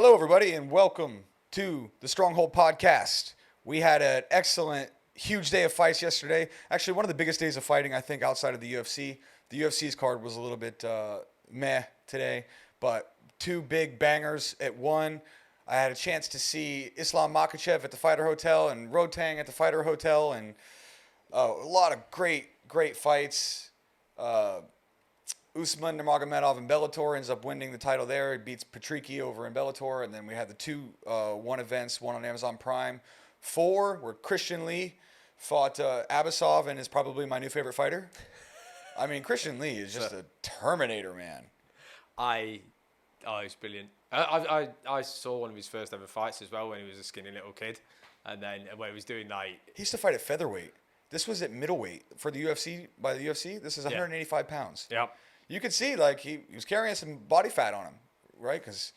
Hello, everybody, and welcome to the Stronghold podcast. We had an excellent, huge day of fights yesterday. Actually, one of the biggest days of fighting, I think, outside of the UFC. The UFC's card was a little bit meh today, but two big bangers at one. I had a chance to see Islam Makhachev at the Fighter Hotel and Rodtang at the Fighter Hotel, and a lot of great fights. Usman Nurmagomedov in Bellator ends up winning the title there. He beats Patricky over in Bellator. And then we had the two one events, one on Amazon Prime 4, where Christian Lee fought Abbasov and is probably my new favorite fighter. I mean, Christian Lee is just a Terminator, man. It's brilliant. I saw one of his first ever fights as well when he was a skinny little kid. And then when he was doing He used to fight at featherweight. This was at middleweight for the UFC, by the UFC. This is 185 pounds. Yep. You could see, he was carrying some body fat on him, right? Because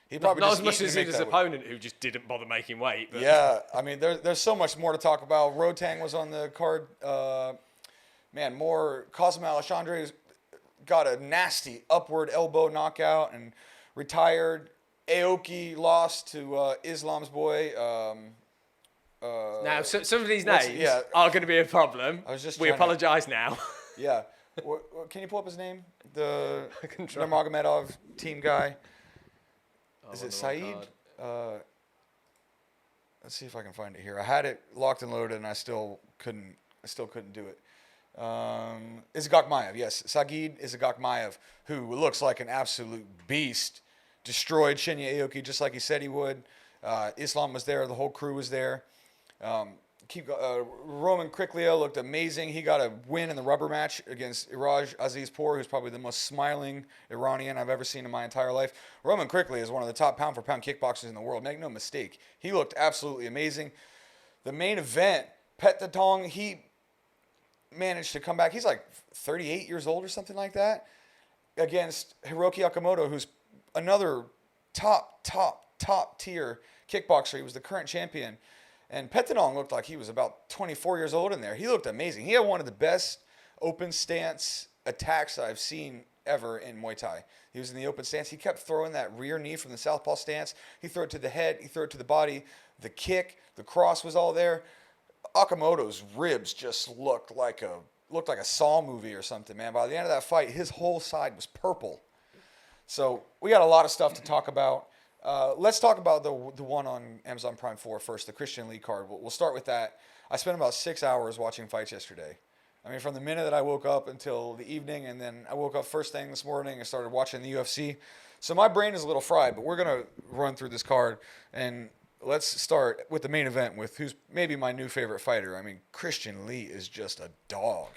he probably not just as much as his opponent, weight. who just didn't bother making weight. But. Yeah, I mean, there's so much more to talk about. Rodtang was on the card. More. Cosmo Alexandre got a nasty upward elbow knockout and retired. Aoki lost to Islam's boy. Now, some of these names are going to be a problem. We apologise now. Yeah. Can you pull up his name? The Nurmagomedov team guy. Is it Saeed? Let's see if I can find it here. I had it locked and loaded, and I still couldn't do it. Isagokmaev, yes. Saeed Isagokmaev, who looks like an absolute beast, destroyed Shinya Aoki just like he said he would. Islam was there. The whole crew was there. Roman Kriklia looked amazing. He got a win in the rubber match against Iraj Azizpour, who's probably the most smiling Iranian I've ever seen in my entire life. Roman Kriklia is one of the top pound-for-pound kickboxers in the world. Make no mistake. He looked absolutely amazing. The main event, Pettatong, he managed to come back. He's like 38 years old or something like that, against Hiroki Akamoto, who's another top tier kickboxer. He was the current champion. And Pettatong looked like he was about 24 years old in there. He looked amazing. He had one of the best open stance attacks I've seen ever in Muay Thai. He was in the open stance. He kept throwing that rear knee from the southpaw stance. He threw it to the head. He threw it to the body. The kick, the cross was all there. Akamoto's ribs just looked like a Saw movie or something, man. By the end of that fight, his whole side was purple. So we got a lot of stuff to talk about. Let's talk about the one on Amazon Prime 4 first, the Christian Lee card. We'll start with that. I spent about 6 hours watching fights yesterday. I mean, from the minute that I woke up until the evening, and then I woke up first thing this morning and started watching the UFC. So my brain is a little fried, but we're going to run through this card. And let's start with the main event with who's maybe my new favorite fighter. I mean, Christian Lee is just a dog.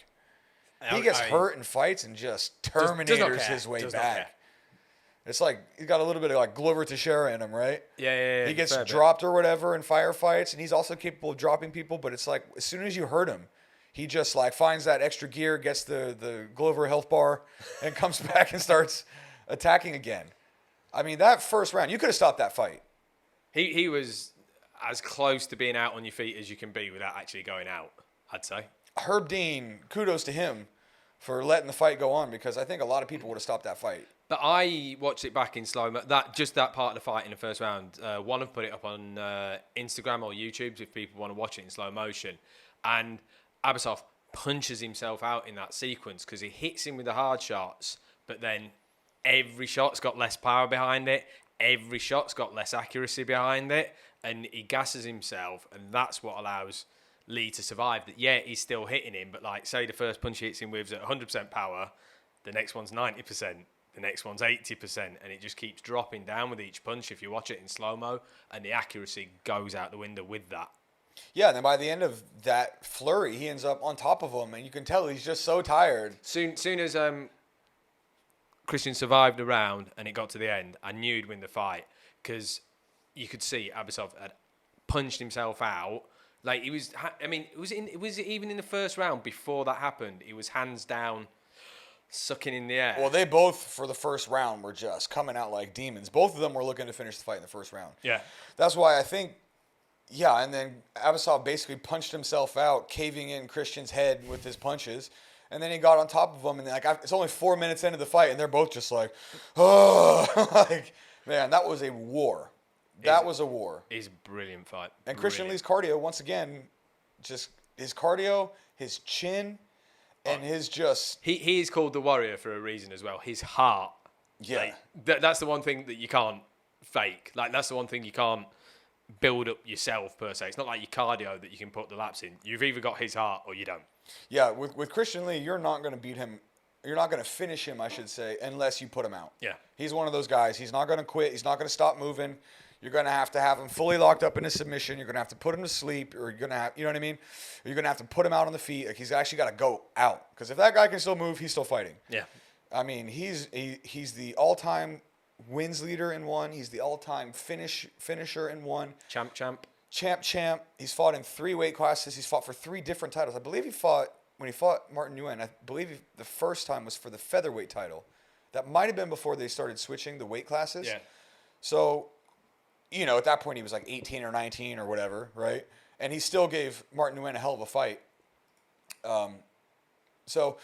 He gets hurt in fights and just terminators his way back. It's like he's got a little bit of Glover Teixeira in him, right? Yeah. He gets dropped or whatever in firefights, and he's also capable of dropping people. But it's like as soon as you hurt him, he just finds that extra gear, gets the Glover health bar, and comes back and starts attacking again. I mean, that first round, you could have stopped that fight. He was as close to being out on your feet as you can be without actually going out, I'd say. Herb Dean, kudos to him for letting the fight go on, because I think a lot of people would have stopped that fight. But I watched it back in slow-mo. That part of the fight in the first round. One have put it up on Instagram or YouTube if people want to watch it in slow motion. And Abbasov punches himself out in that sequence because he hits him with the hard shots, but then every shot's got less power behind it. Every shot's got less accuracy behind it. And he gasses himself, and that's what allows Lee to survive. That he's still hitting him, but say the first punch he hits him with is at 100% power, the next one's 90%. The next one's 80%, and it just keeps dropping down with each punch if you watch it in slow-mo, and the accuracy goes out the window with that. Yeah, and then by the end of that flurry, he ends up on top of him, and you can tell he's just so tired. Soon as Christian survived the round and it got to the end, I knew he'd win the fight, because you could see Abbasov had punched himself out. It was even in the first round before that happened, he was hands down, sucking in the air. Well, they both, for the first round, were just coming out like demons. Both of them were looking to finish the fight in the first round. Yeah. That's why I think, and then Abbasov basically punched himself out, caving in Christian's head with his punches. And then he got on top of him, and it's only 4 minutes into the fight, and they're both just oh. Man, that was a war. That was a war. Is a brilliant fight. And Christian Lee's cardio, once again, just his cardio, his chin, and his just... He is called the Warrior for a reason as well. His heart. Yeah. Like, that's the one thing that you can't fake. Like, that's the one thing you can't build up yourself, per se. It's not like your cardio that you can put the laps in. You've either got his heart or you don't. Yeah, with Christian Lee, you're not going to beat him. You're not going to finish him, I should say, unless you put him out. Yeah. He's one of those guys. He's not going to quit. He's not going to stop moving. You're going to have him fully locked up in a submission. You're going to have to put him to sleep, or you're going to have, you know what I mean? Or you're going to have to put him out on the feet. Like, he's actually got to go out. Because if that guy can still move, he's still fighting. Yeah. I mean, he's the all-time wins leader in one. He's the all-time finisher in one. Champ. He's fought in 3 weight classes. He's fought for 3 different titles. I believe when he fought Martin Nguyen, I believe the first time was for the featherweight title. That might have been before they started switching the weight classes. Yeah. So, you know, at that point he was like 18 or 19 or whatever, right? And he still gave Martin Nguyen a hell of a fight. So,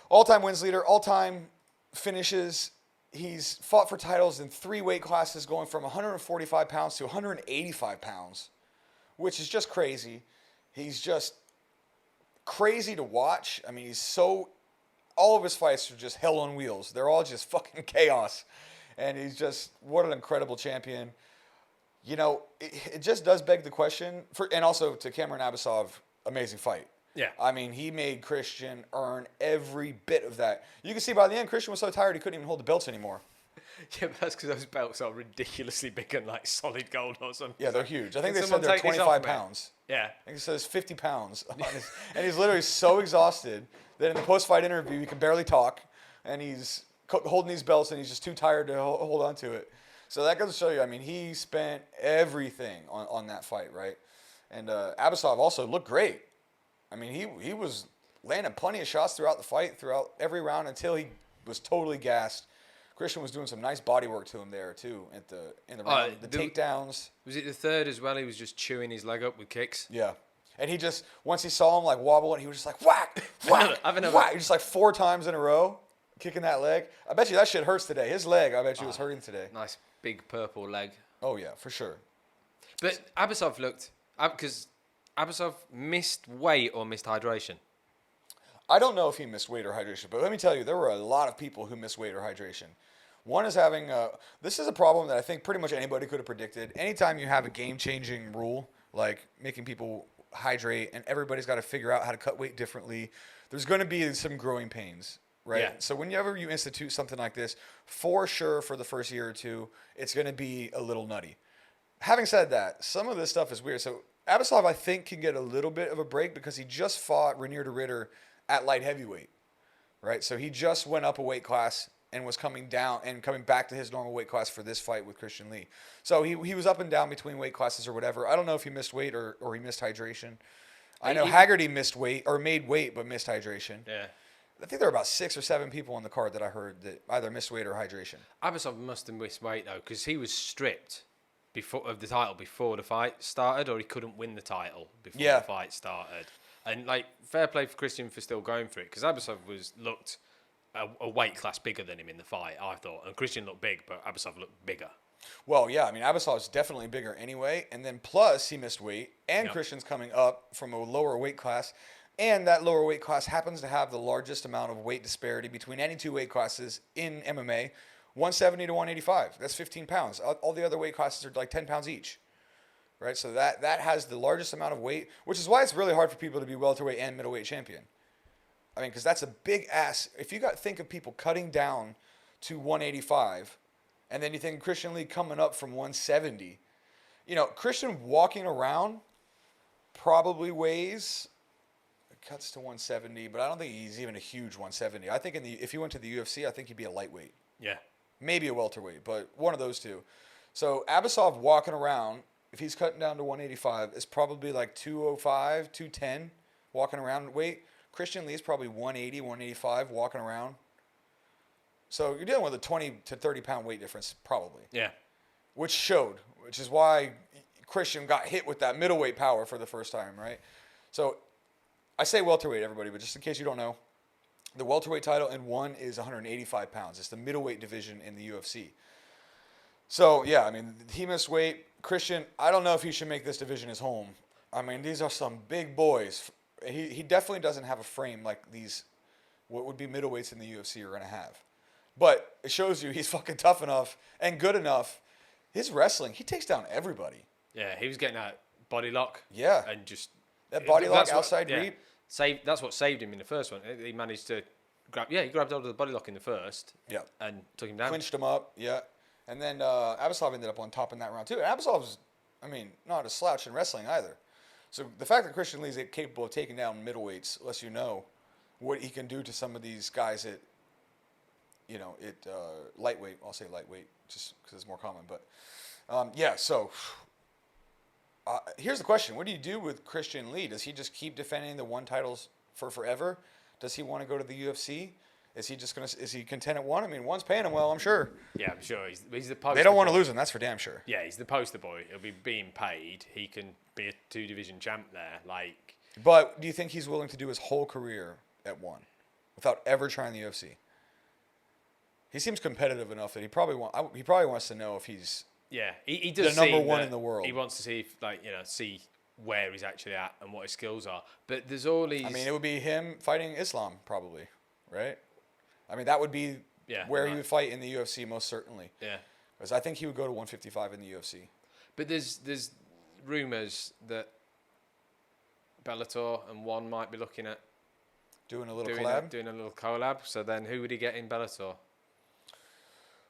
all-time wins leader, all-time finishes. He's fought for titles in 3 weight classes, going from 145 pounds to 185 pounds, which is just crazy. He's just crazy to watch. I mean, all of his fights are just hell on wheels. They're all just fucking chaos. And he's just, what an incredible champion. You know, it just does beg the question, and also to Cameron Abbasov, amazing fight. Yeah. I mean, he made Christian earn every bit of that. You can see by the end, Christian was so tired he couldn't even hold the belts anymore. Yeah, but that's because those belts are ridiculously big and like solid gold or something. Yeah, they're huge. I think they said someone they're take these 25 off, man? pounds. Yeah. I think it says 50 pounds. And he's literally so exhausted that in the post-fight interview, he can barely talk. And he's holding these belts and he's just too tired to hold on to it. So that goes to show you, I mean, he spent everything on that fight, right? And Abbasov also looked great. I mean, he was landing plenty of shots throughout the fight, throughout every round until he was totally gassed. Christian was doing some nice body work to him there too in the round. The takedowns. Was it the third as well? He was just chewing his leg up with kicks. Yeah, and he just once he saw him like wobble, and he was just like whack, whack, whack, just like 4 times in a row, kicking that leg. I bet you that shit hurts today. His leg, I bet you was hurting today. Nice big purple leg. Oh yeah, for sure. But Abbasov looked because Abbasov missed weight or missed hydration. I don't know if he missed weight or hydration, but let me tell you, there were a lot of people who missed weight or hydration. One is having this is a problem that I think pretty much anybody could have predicted. Anytime you have a game-changing rule, like making people hydrate and everybody's got to figure out how to cut weight differently, there's going to be some growing pains, right? Yeah. So whenever you institute something like this, for sure for the first year or two, it's going to be a little nutty. Having said that, some of this stuff is weird. So Abbasov, I think, can get a little bit of a break because he just fought Renier de Ridder at light heavyweight, right? So he just went up a weight class and was coming down and coming back to his normal weight class for this fight with Christian Lee. So he was up and down between weight classes or whatever. I don't know if he missed weight or he missed hydration. I know Haggerty missed weight or made weight but missed hydration. Yeah. I think there were about 6 or 7 people on the card that I heard that either missed weight or hydration. Abbasov must have missed weight though because he was stripped of the title before the fight started, or he couldn't win the title before the fight started. And like, fair play for Christian for still going for it because Abbasov looked a weight class bigger than him in the fight, I thought. And Christian looked big, but Abbasov looked bigger. Well, yeah, I mean, Abbasov's definitely bigger anyway. And then plus he missed weight, and Christian's coming up from a lower weight class. And that lower weight class happens to have the largest amount of weight disparity between any 2 weight classes in MMA, 170 to 185. That's 15 pounds. All the other weight classes are like 10 pounds each. Right? So that has the largest amount of weight, which is why it's really hard for people to be welterweight and middleweight champion. I mean, because that's a big ass. If you think of people cutting down to 185, and then you think Christian Lee coming up from 170, you know, Christian walking around probably weighs, it cuts to 170, but I don't think he's even a huge 170. I think if he went to the UFC, I think he'd be a lightweight. Yeah. Maybe a welterweight, but one of those two. So Abbasov walking around, if he's cutting down to 185, is probably like 205, 210 walking around weight. Christian Lee is probably 180, 185 walking around. So you're dealing with a 20 to 30 pound weight difference, probably. Yeah. Which is why Christian got hit with that middleweight power for the first time, right? So I say welterweight, everybody, but just in case you don't know, the welterweight title in one is 185 pounds. It's the middleweight division in the UFC. So, yeah, I mean, he missed weight. Christian, I don't know if he should make this division his home. I mean, these are some big boys. He definitely doesn't have a frame like these, what would be middleweights in the UFC are going to have. But it shows you he's fucking tough enough and good enough. His wrestling, he takes down everybody. Yeah, he was getting that body lock. Yeah. And just... That body lock that's outside reap. That's what saved him in the first one. He managed to he grabbed hold of the body lock in the first. Yeah. And took him down. Clinched him up, yeah. And then Abbasov ended up on top in that round, too. And Abbasov's, I mean, not a slouch in wrestling either. So the fact that Christian Lee's capable of taking down middleweights lets you know what he can do to some of these guys at, lightweight. I'll say lightweight just because it's more common. But, so here's the question. What do you do with Christian Lee? Does he just keep defending the one titles for forever? Does he want to go to the UFC? Is he content at one? I mean, one's paying him well, I'm sure. Yeah, I'm sure. He's the poster They don't want to boy. lose him, that's for damn sure. Yeah, he's the poster boy. He'll be being paid. He can be a 2-division champ there. But do you think he's willing to do his whole career at one without ever trying the UFC? He seems competitive enough that he probably wants to know if he's he does the number seem one that in the world. He wants to see see where he's actually at and what his skills are. But there's all these... I mean, it would be him fighting Islam probably, right? I mean, that would be where he would fight in the UFC most certainly. Yeah. Because I think he would go to 155 in the UFC. But there's rumours that Bellator and One might be looking at doing a little collab. So then who would he get in Bellator?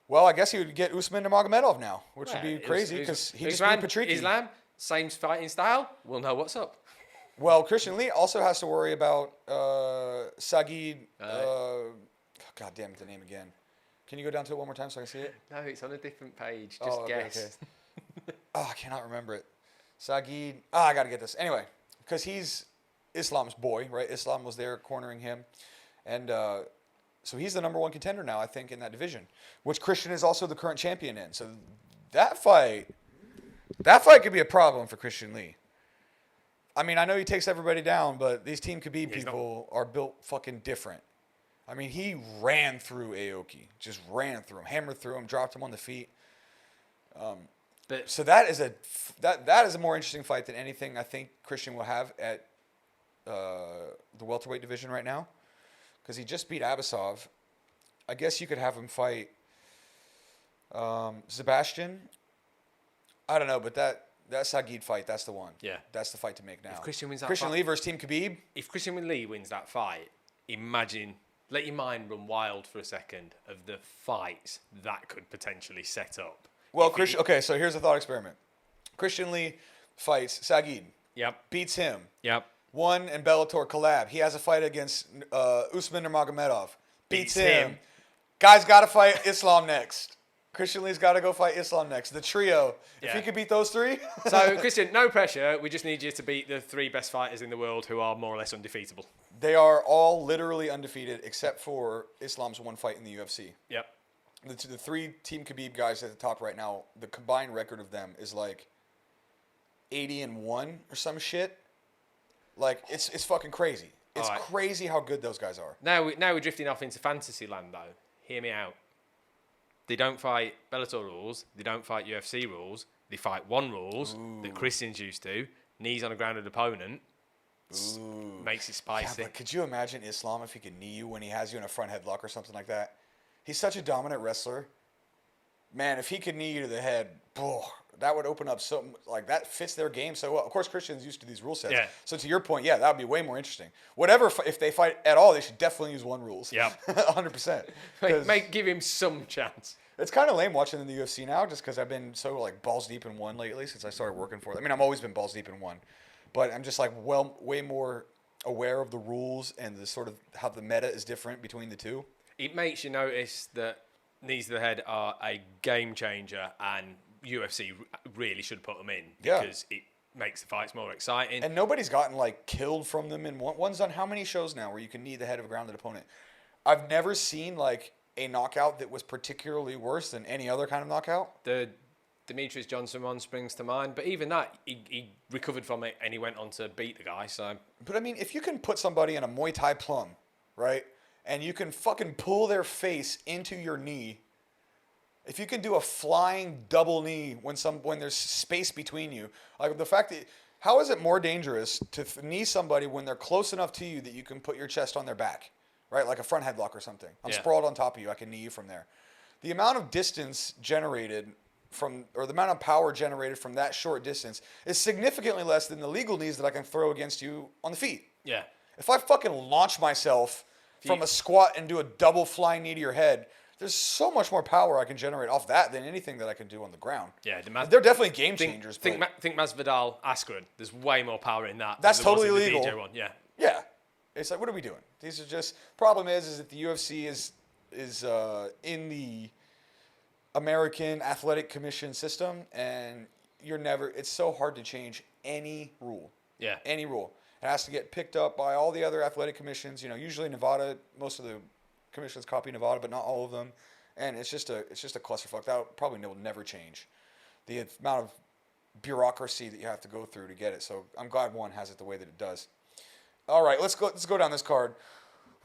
Well, I guess he would get Usman Nurmagomedov now, which would be crazy because he just beat Patricky. Islam, same fighting style. We'll know what's up. Well, Christian Lee also has to worry about Sagid. God damn it, the name again. Can you go down to it one more time so I can see it? No, it's on a different page. Just guess. Okay. I cannot remember it. Sagid. I got to get this. Anyway, because he's Islam's boy, right? Islam was there cornering him. And so he's the number one contender now, I think, in that division, which Christian is also the current champion in. So that fight could be a problem for Christian Lee. I mean, I know he takes everybody down, but these Team Khabib people are built fucking different. I mean, he ran through Aoki, just ran through him, hammered through him, dropped him on the feet. So that is a more interesting fight than anything I think Christian will have at the welterweight division right now, because he just beat Abbasov. I guess you could have him fight Sebastian. I don't know, but that Sagid fight, that's the one. Yeah. That's the fight to make now. If Christian wins that Christian fight, Lee versus Team Khabib. If Christian Lee wins that fight, let your mind run wild for a second of the fights that could potentially set up. Well, okay, so here's a thought experiment. Christian Lee fights Sagid. Yep. Beats him. Yep. One and Bellator collab. He has a fight against Usman Nurmagomedov. Beats him. Guy's got to fight Islam next. Christian Lee's got to go fight Islam next. The trio. If he could beat those three. So, Christian, no pressure. We just need you to beat the 3 best fighters in the world who are more or less undefeatable. They are all literally undefeated except for Islam's one fight in the UFC. Yep. The 3 Team Khabib guys at the top right now, the combined record of them is like 80-1 or some shit. Like, it's fucking crazy. It's crazy how good those guys are. Now we're drifting off into fantasy land, though. Hear me out. They don't fight Bellator rules. They don't fight UFC rules. They fight one rules that Christian's used to. Knees on a grounded opponent. Makes it spicy. Yeah, but could you imagine Islam if he could knee you when he has you in a front headlock or something like that? He's such a dominant wrestler. Man, if he could knee you to the head, that would open up something like that fits their game so well. Of course, Christian's used to these rule sets. Yeah. So to your point, that would be way more interesting. Whatever, if they fight at all, they should definitely use one rules. Yeah. 100%. Give him some chance. It's kind of lame watching in the UFC now just because I've been so like balls deep in one lately since I started working for it. I mean, I've always been balls deep in one. But I'm just like way more aware of the rules and the sort of how the meta is different between the two. It makes you notice that knees to the head are a game changer, and UFC really should put them in because it makes the fights more exciting. And nobody's gotten like killed from them. And one's done how many shows now where you can knee the head of a grounded opponent? I've never seen like a knockout that was particularly worse than any other kind of knockout. The Demetrius Johnson one springs to mind, but even that, he recovered from it and he went on to beat the guy. So, but I mean, if you can put somebody in a Muay Thai plum, right, and you can fucking pull their face into your knee, If you can do a flying double knee when there's space between you, like the fact that how is it more dangerous to knee somebody when they're close enough to you that you can put your chest on their back, right? Like a front headlock or something. I'm sprawled on top of you. I can knee you from there. The amount of distance generated or the amount of power generated from that short distance is significantly less than the legal knees that I can throw against you on the feet. Yeah. If I fucking launch myself from a squat and do a double flying knee to your head, there's so much more power I can generate off that than anything that I can do on the ground. Yeah, they're definitely game changers. Think Masvidal, Askren. There's way more power in that. That's than there was totally in the legal. DJ one. Yeah. Yeah, it's like, what are we doing? These are just problem is that the UFC is in the American Athletic Commission system, and it's so hard to change any rule. Yeah. Any rule. It has to get picked up by all the other athletic commissions. Usually Nevada, most of the commissions copy Nevada, but not all of them. And it's just a clusterfuck. That probably will never change. The amount of bureaucracy that you have to go through to get it. So I'm glad one has it the way that it does. All right, let's go down this card.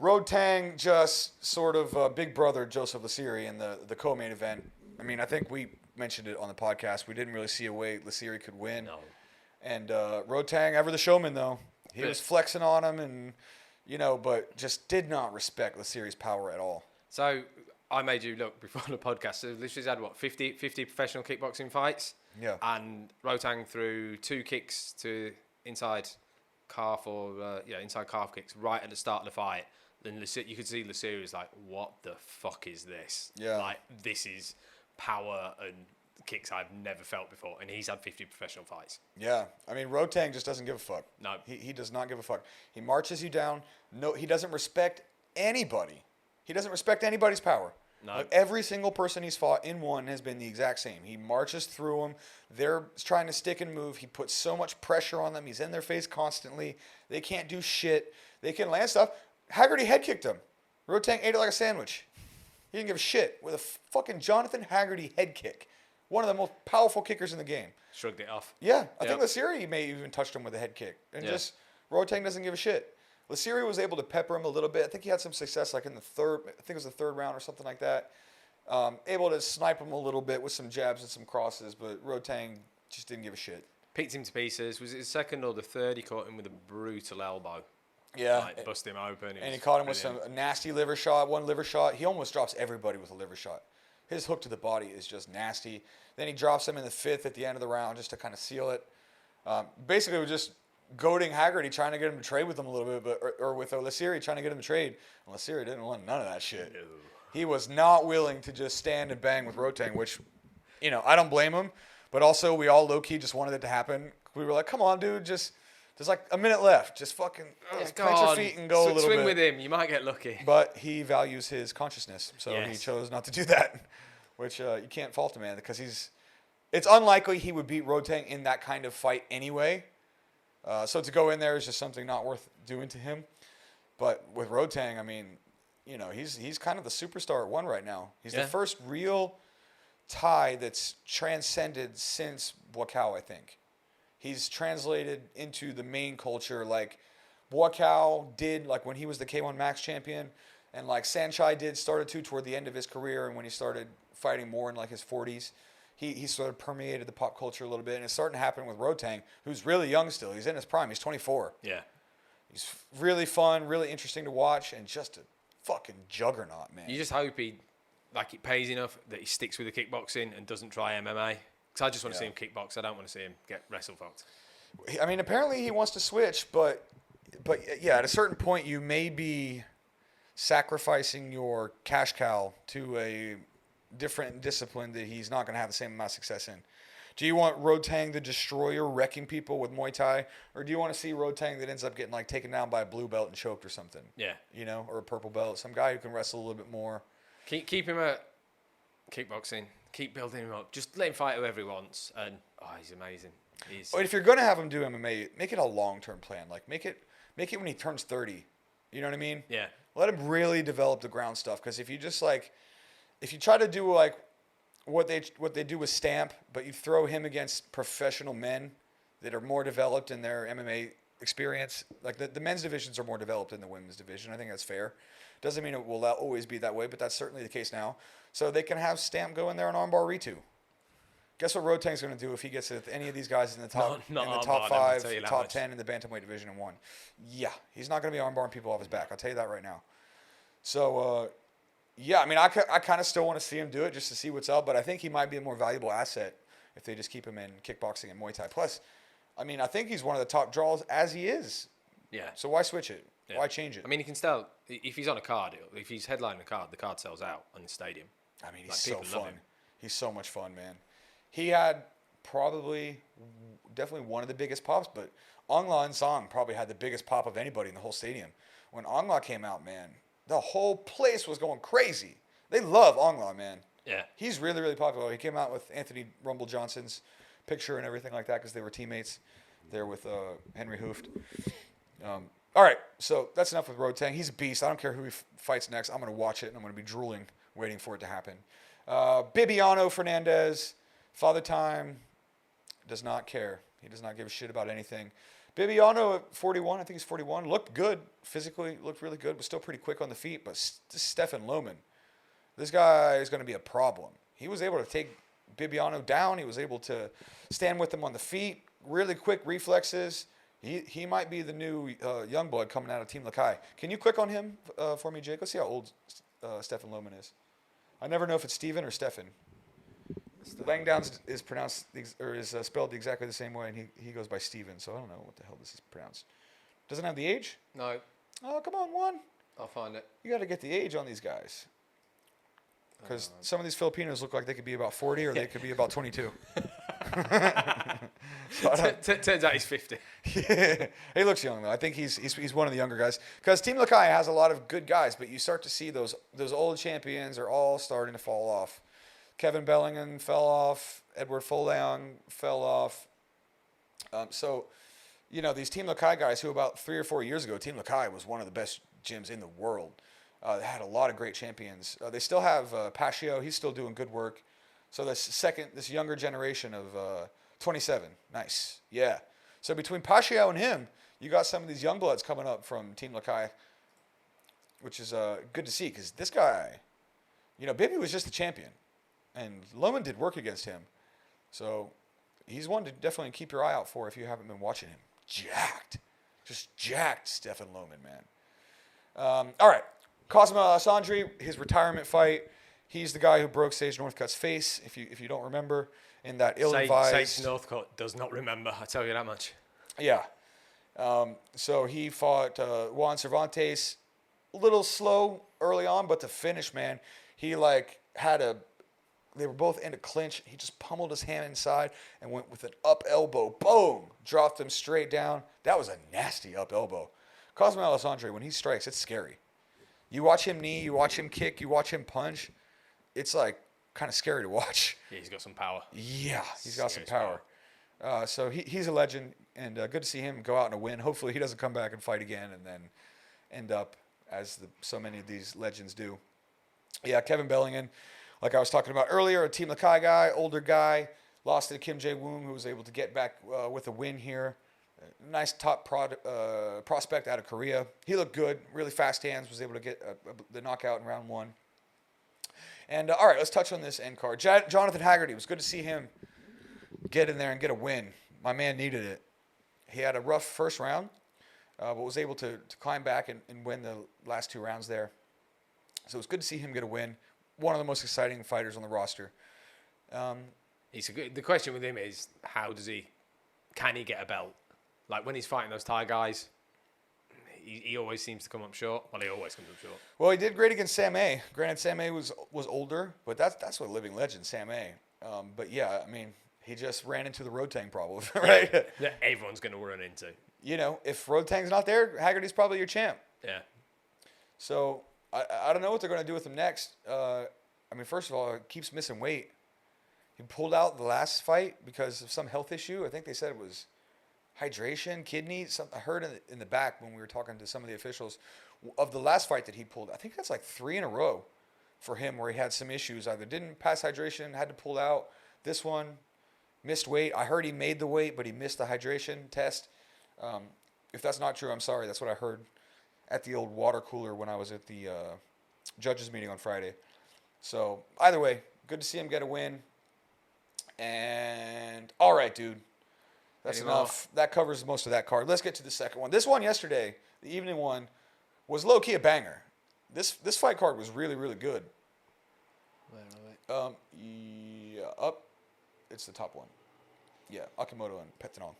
Rodtang just sort of big brother Joseph Leasure in the co-main event. I mean, I think we mentioned it on the podcast. We didn't really see a way Leasure could win. No. And Rodtang, ever the showman though, he was flexing on him and but just did not respect Leasure's power at all. So I made you look before the podcast. So Leasure's had 50 professional kickboxing fights. Yeah. And Rodtang threw 2 kicks to inside calf inside calf kicks right at the start of the fight. Then you could see Leasure was like, "What the fuck is this? Yeah. Like this is power and kicks I've never felt before." And he's had 50 professional fights. Yeah, I mean Rodtang just doesn't give a fuck. No, he does not give a fuck. He marches you down. No, he doesn't respect anybody. He doesn't respect anybody's power. No. Like every single person he's fought in one has been the exact same. He marches through them. They're trying to stick and move. He puts so much pressure on them. He's in their face constantly. They can't do shit. They can land stuff. Haggerty head kicked him. Rodtang ate it like a sandwich. He didn't give a shit with a fucking Jonathan Haggerty head kick. One of the most powerful kickers in the game. Shrugged it off. Yeah, I think Leasure may even touched him with a head kick. And just Rodtang doesn't give a shit. Leasure was able to pepper him a little bit. I think he had some success like in the third, I think it was the third round or something like that. Able to snipe him a little bit with some jabs and some crosses, but Rodtang just didn't give a shit. Picked him to pieces. Was it the second or the third? He caught him with a brutal elbow. Yeah. Like, bust him open. And he caught him with a nasty liver shot, one liver shot. He almost drops everybody with a liver shot. His hook to the body is just nasty. Then he drops him in the 5th at the end of the round just to kind of seal it. Basically, we're just goading Haggerty, trying to get him to trade with him a little bit, or with Leasure trying to get him to trade. And Leasure didn't want none of that shit. No. He was not willing to just stand and bang with Rodtang, which, I don't blame him. But also, we all low-key just wanted it to happen. We were like, come on, dude, there's like a minute left. Just fucking plant your feet and go a little swing bit. with him. You might get lucky. But he values his consciousness, so he chose not to do that, which you can't fault him, man, because it's unlikely he would beat Rodtang in that kind of fight anyway. So to go in there is just something not worth doing to him. But with Rodtang, I mean, he's kind of the superstar at 1 right now. He's the first real Thai that's transcended since Buakaw, I think. He's translated into the main culture like Buakaw did, like when he was the K1 Max champion, and like Saenchai started to toward the end of his career, and when he started fighting more in like his 40s. He sort of permeated the pop culture a little bit, and it's starting to happen with Rodtang, who's really young still. He's in his prime. He's 24. Yeah. He's really fun, really interesting to watch, and just a fucking juggernaut, man. You just hope it pays enough that he sticks with the kickboxing and doesn't try MMA. Because I just want to see him kickbox. I don't want to see him get wrestle fucked. I mean, apparently he wants to switch, but yeah, at a certain point you may be sacrificing your cash cow to a different discipline that he's not going to have the same amount of success in. Do you want Rodtang the Destroyer wrecking people with Muay Thai, or do you want to see Rodtang that ends up getting like taken down by a blue belt and choked or something? Yeah. Or a purple belt, some guy who can wrestle a little bit more. Keep him at kickboxing. Keep building him up. Just let him fight whoever he wants, and he's amazing. But if you're going to have him do MMA, make it a long-term plan. Like make it when he turns 30. You know what I mean? Yeah. Let him really develop the ground stuff, because if you just if you try to do like what they do with Stamp, but you throw him against professional men that are more developed in their MMA experience. Like the men's divisions are more developed than the women's division. I think that's fair. Doesn't mean it will always be that way, but that's certainly the case now. So they can have Stamp go in there and armbar Ritu. Guess what Rodtang's going to do if he gets any of these guys in the top, Not in the armbar top them, I'll 5, tell you that top much. 10 in the bantamweight division and 1? Yeah, he's not going to be armbarring people off his back. I'll tell you that right now. So, yeah, I mean, I kind of still want to see him do it just to see what's up, but I think he might be a more valuable asset if they just keep him in kickboxing and Muay Thai. Plus, I mean, I think he's one of the top draws as he is. Yeah. So why switch it? Yeah. Why change it? I mean, he can still, if he's on a card, if he's headlining the card sells out in the stadium. I mean, he's Like, so people love fun. him. He's so much fun, man. He had definitely one of the biggest pops, but Ongla and Song probably had the biggest pop of anybody in the whole stadium. When Ongla came out, man, the whole place was going crazy. They love Ongla, man. Yeah. He's really, really popular. He came out with Anthony Rumble Johnson's picture and everything like that because they were teammates there with Henry Hooft. All right, so that's enough with Rodtang. He's a beast. I don't care who he fights next. I'm going to watch it, and I'm going to be drooling waiting for it to happen. Bibiano Fernandez, Father Time, does not care. He does not give a shit about anything. Bibiano at 41, I think he's 41, looked good physically, looked really good, was still pretty quick on the feet, but Stefan Lohman, this guy is going to be a problem. He was able to take Bibiano down. He was able to stand with him on the feet, really quick reflexes. He might be the new young blood coming out of Team Lakai. Can you click on him for me, Jake? Let's see how old Stefan Lohman is. I never know if it's Steven or Stefan. Langdowns is pronounced or is spelled exactly the same way, and he goes by Steven. So I don't know what the hell this is pronounced. Doesn't have the age? No, Oh, come on, Juan. I'll find it. You got to get the age on these guys. Because some of these Filipinos look like they could be about 40 or they could be about 22. Turns out he's 50. He looks young though. I think he's one of the younger guys. Because Team Lakai has a lot of good guys, but you start to see those old champions are all starting to fall off. Kevin Bellingham fell off. Edward Foleong fell off. So, you know, these Team Lakai guys who about 3 or 4 years ago, Team Lakai was one of the best gyms in the world. They had a lot of great champions. They still have Pacio. He's still doing good work. So this younger generation of 27. Nice. Yeah. So between Pacio and him, you got some of these young bloods coming up from Team Lakai, which is good to see because this guy, you know, Bibi was just a champion. And Lohman did work against him. So he's one to definitely keep your eye out for if you haven't been watching him. Jacked. Just jacked Stefan Lohman, man. All right. Cosmo Alessandri, his retirement fight. He's the guy who broke Sage Northcutt's face, if you don't remember, in that ill-advised... Sage Northcutt does not remember, I tell you that much. Yeah. So he fought Juan Cervantes. A little slow early on, but the finish, man, he they were both in a clinch. He just pummeled his hand inside and went with an up elbow. Boom! Dropped him straight down. That was a nasty up elbow. Cosmo Alessandri, when he strikes, it's scary. You watch him knee, you watch him kick, you watch him punch. It's like kind of scary to watch. Yeah, he's got some power. Yeah, he's got some Serious power. So he's a legend, and good to see him go out and win. Hopefully he doesn't come back and fight again and then end up as so many of these legends do. Yeah, Kevin Bellingham, like I was talking about earlier, a Team Lakai guy, older guy, lost to Kim Jae-woong, who was able to get back with a win here. Nice top prospect out of Korea. He looked good, really fast hands, was able to get the knockout in round 1. And all right, let's touch on this end card. Jonathan Haggerty, it was good to see him get in there and get a win. My man needed it. He had a rough first round, but was able to climb back and win the last 2 rounds there. So it was good to see him get a win. One of the most exciting fighters on the roster. The question with him is, can he get a belt? Like when he's fighting those Thai guys, he always seems to come up short. Well, he always comes up short. Well, he did great against Sam A. Granted, Sam A was older, but that's what living legend, Sam A. But yeah, I mean, he just ran into the Rodtang problem, right? That everyone's going to run into. You know, if Rodtang's not there, Haggerty's probably your champ. Yeah. So I don't know what they're going to do with him next. I mean, first of all, he keeps missing weight. He pulled out the last fight because of some health issue. I think they said it was hydration, kidney. I heard in the back when we were talking to some of the officials of the last fight that he pulled. I think that's like 3 in a row for him where he had some issues. Either didn't pass hydration, had to pull out. This one, missed weight. I heard he made the weight, but he missed the hydration test. If that's not true, I'm sorry. That's what I heard at the old water cooler when I was at the judges meeting on Friday. So either way, good to see him get a win. And all right, dude. That's Any enough. That covers most of that card. Let's get to the second one. This one yesterday, the evening one, was low-key a banger. This fight card was really, really good. Where are we? Yeah, up. It's the top one. Yeah, Akimoto and Pettenong.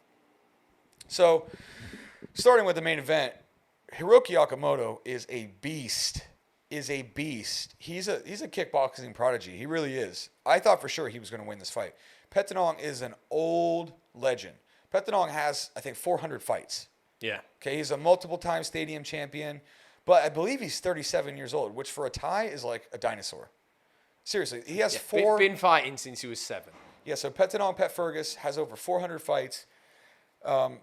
So, starting with the main event, Hiroki Akimoto is a beast. He's a kickboxing prodigy. He really is. I thought for sure he was going to win this fight. Pettenong is an old legend. Pettenong has, I think, 400 fights. Yeah. Okay, he's a multiple-time stadium champion, but I believe he's 37 years old, which for a Thai is like a dinosaur. Seriously, he has four. Been fighting since he was 7. Yeah, so Pettenong Pet Fergus has over 400 fights, and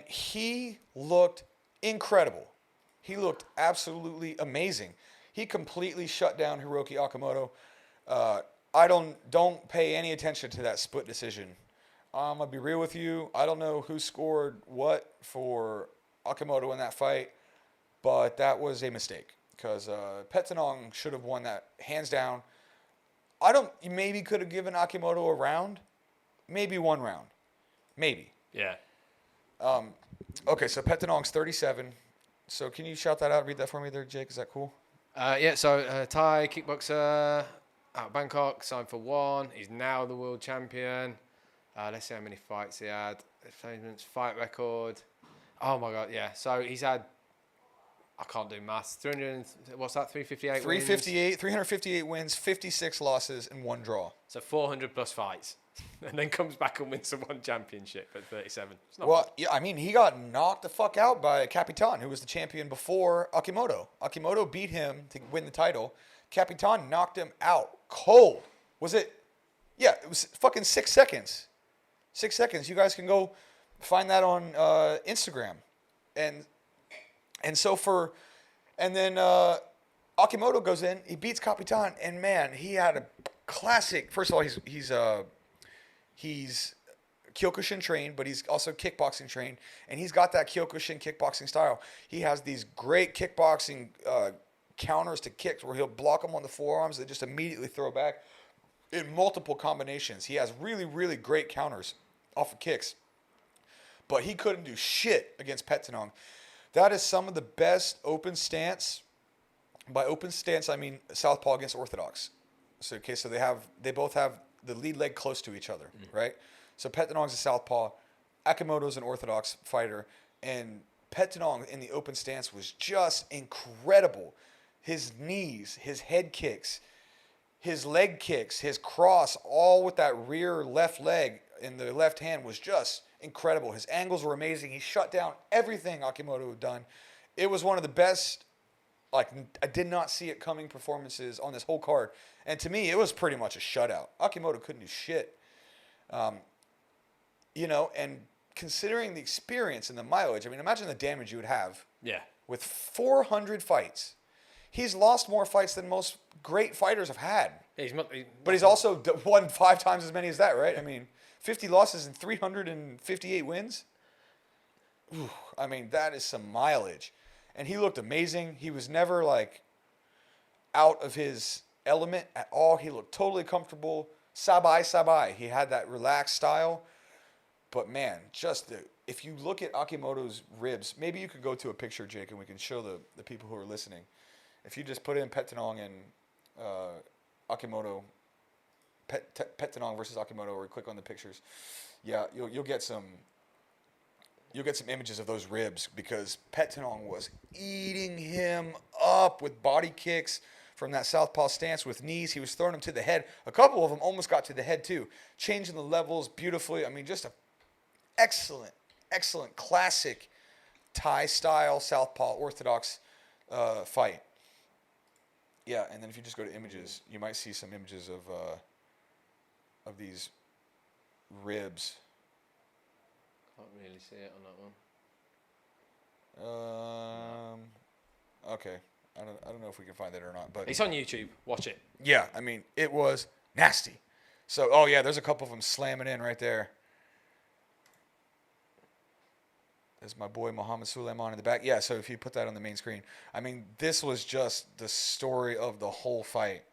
he looked incredible. He looked absolutely amazing. He completely shut down Hiroki Akimoto. I don't pay any attention to that split decision. I'm gonna be real with you. I don't know who scored what for Akimoto in that fight, but that was a mistake because Pettenong should have won that hands down. You maybe could have given Akimoto a round, maybe one round, maybe. Yeah. Okay, so Pettenong's 37. So can you shout that out? Read that for me there, Jake. Is that cool? So Thai kickboxer out of Bangkok, signed for 1. He's now the world champion. Let's see how many fights he had. Fight record. Oh my God, yeah. So he's had, I can't do maths. 358 358 wins, 56 losses, and 1 draw. So 400 plus fights. And then comes back and wins the 1 championship at 37. It's not Well, bad. yeah, I mean, he got knocked the fuck out by Capitan, who was the champion before Akimoto. Akimoto beat him to win the title. Capitan knocked him out cold. Was it? Yeah, it was fucking 6 seconds. 6 seconds. You guys can go find that on Instagram. And then Akimoto goes in, he beats Capitan, and man, he had a classic. First of all, he's Kyokushin trained, but he's also kickboxing trained, and he's got that Kyokushin kickboxing style. He has these great kickboxing counters to kicks where he'll block them on the forearms and just immediately throw back in multiple combinations. He has really, really great counters off of kicks, but he couldn't do shit against Pettenong. That is some of the best open stance. By open stance, I mean southpaw against orthodox. So they both have the lead leg close to each other, right? So Pettenong's a southpaw, Akimoto's an orthodox fighter, and Pettenong in the open stance was just incredible. His knees, his head kicks, his leg kicks, his cross, all with that rear left leg in the left hand was just incredible. His angles were amazing. He shut down everything Akimoto had done. It was one of the best, I did not see it coming performances on this whole card. And to me, it was pretty much a shutout. Akimoto couldn't do shit. And considering the experience and the mileage, I mean, imagine the damage you would have with 400 fights. He's lost more fights than most great fighters have had. But he's also won 5 times as many as that, right? I mean, 50 losses and 358 wins. Ooh, I mean, that is some mileage. And he looked amazing. He was never out of his element at all. He looked totally comfortable. Sabai. He had that relaxed style. But man, if you look at Akimoto's ribs, maybe you could go to a picture, Jake, and we can show the people who are listening. If you just put in Pettenong and Akimoto, Pettenong versus Akimoto, or click on the pictures, yeah, you'll get some images of those ribs because Pettenong was eating him up with body kicks from that southpaw stance with knees. He was throwing him to the head. A couple of them almost got to the head too, changing the levels beautifully. I mean, just a excellent classic Thai style southpaw orthodox fight. Yeah, and then if you just go to images, you might see some images of these ribs. Can't really see it on that one. Okay. I don't know if we can find that or not, but It's on YouTube. Watch it. yeah, I mean, it was nasty. So, there's a couple of them slamming in right there. Is my boy Muhammad Suleiman in the back? Yeah, so if you put that on the main screen. I mean, this was just the story of the whole fight.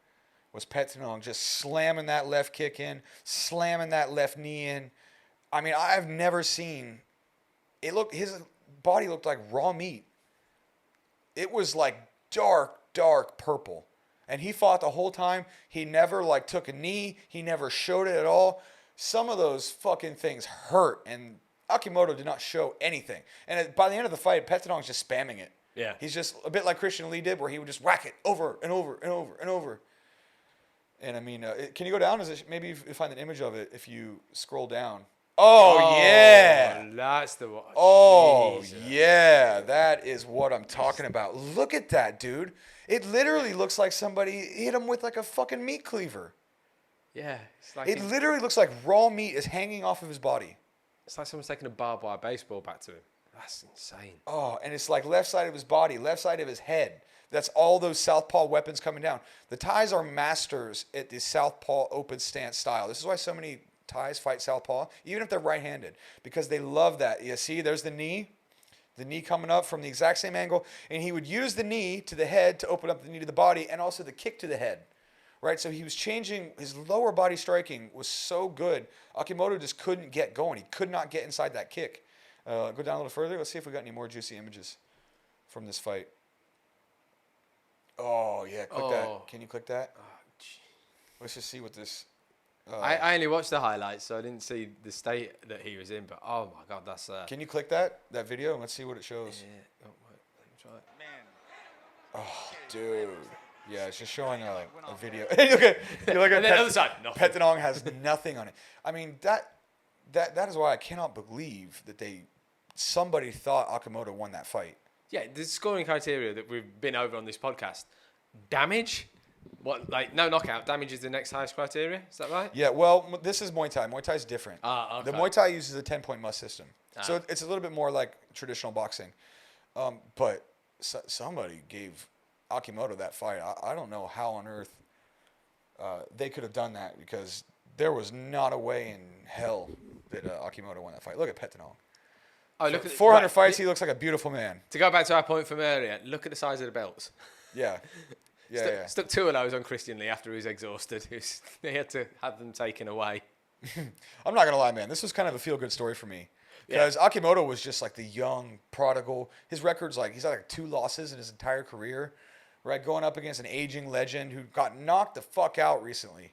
Was Pettenong just slamming that left kick in, slamming that left knee in. I mean, I've never seen his body looked like raw meat. It was like dark purple. And he fought the whole time. He never like took a knee. He never showed it at all. Some of those fucking things hurt, and Akimoto did not show anything. And by the end of the fight, Pettenong's just spamming it. Yeah. He's just a bit like Christian Lee did, where he would just whack it over and over and over and over. And I mean, can you go down? Maybe you find an image of it if you scroll down. Oh yeah. That's the one. Oh, Jesus. yeah. That is what I'm talking about. Look at that, dude. It literally looks like somebody hit him with like a fucking meat cleaver. Yeah. It's like It literally looks like raw meat is hanging off of his body. It's like someone's taking a barbed wire baseball back to him. That's insane. Oh, and it's like left side of his body, left side of his head. That's all those southpaw weapons coming down. The Thais are masters at the southpaw open stance style. This is why so many Thais fight southpaw, even if they're right-handed, because they love that. You see, there's the knee coming up from the exact same angle, and he would use the knee to the head to open up the knee to the body, and also the kick to the head, right? So he was changing, his lower body striking was so good, Akimoto just couldn't get going. He could not get inside that kick. Go down a little further. Let's see if we got any more juicy images from this fight. Oh, yeah, click that. Can you click that? Let's just see what this... I only watched the highlights, so I didn't see the state that he was in. But oh my god, that's. Can you click that video and let's see what it shows? Yeah. Oh, wait, let me try it. Oh, dude. Yeah, it's just showing a video. You look at And then the other side, nothing. Pettenong has nothing on it. I mean, that is why I cannot believe that somebody thought Akimoto won that fight. Yeah, the scoring criteria that we've been over on this podcast: damage. What, like, no knockout, damage is the next highest criteria? Is that right? Yeah, well, this is Muay Thai. Muay Thai is different. Okay. The Muay Thai uses a 10-point must system. So it's a little bit more like traditional boxing. But somebody gave Akimoto that fight. I don't know how on earth they could have done that, because there was not a way in hell that Akimoto won that fight. Look at Pettenong. Oh, look at 400 fights, he looks like a beautiful man. To go back to our point from earlier, look at the size of the belts. Yeah. Yeah, Stuck 2 of those on Christian Lee after he was exhausted. They had to have them taken away. I'm not going to lie, man. This was kind of a feel-good story for me. Because Akimoto was just like the young prodigal. His record's like, he's had like 2 losses in his entire career, right? Going up against an aging legend who got knocked the fuck out recently.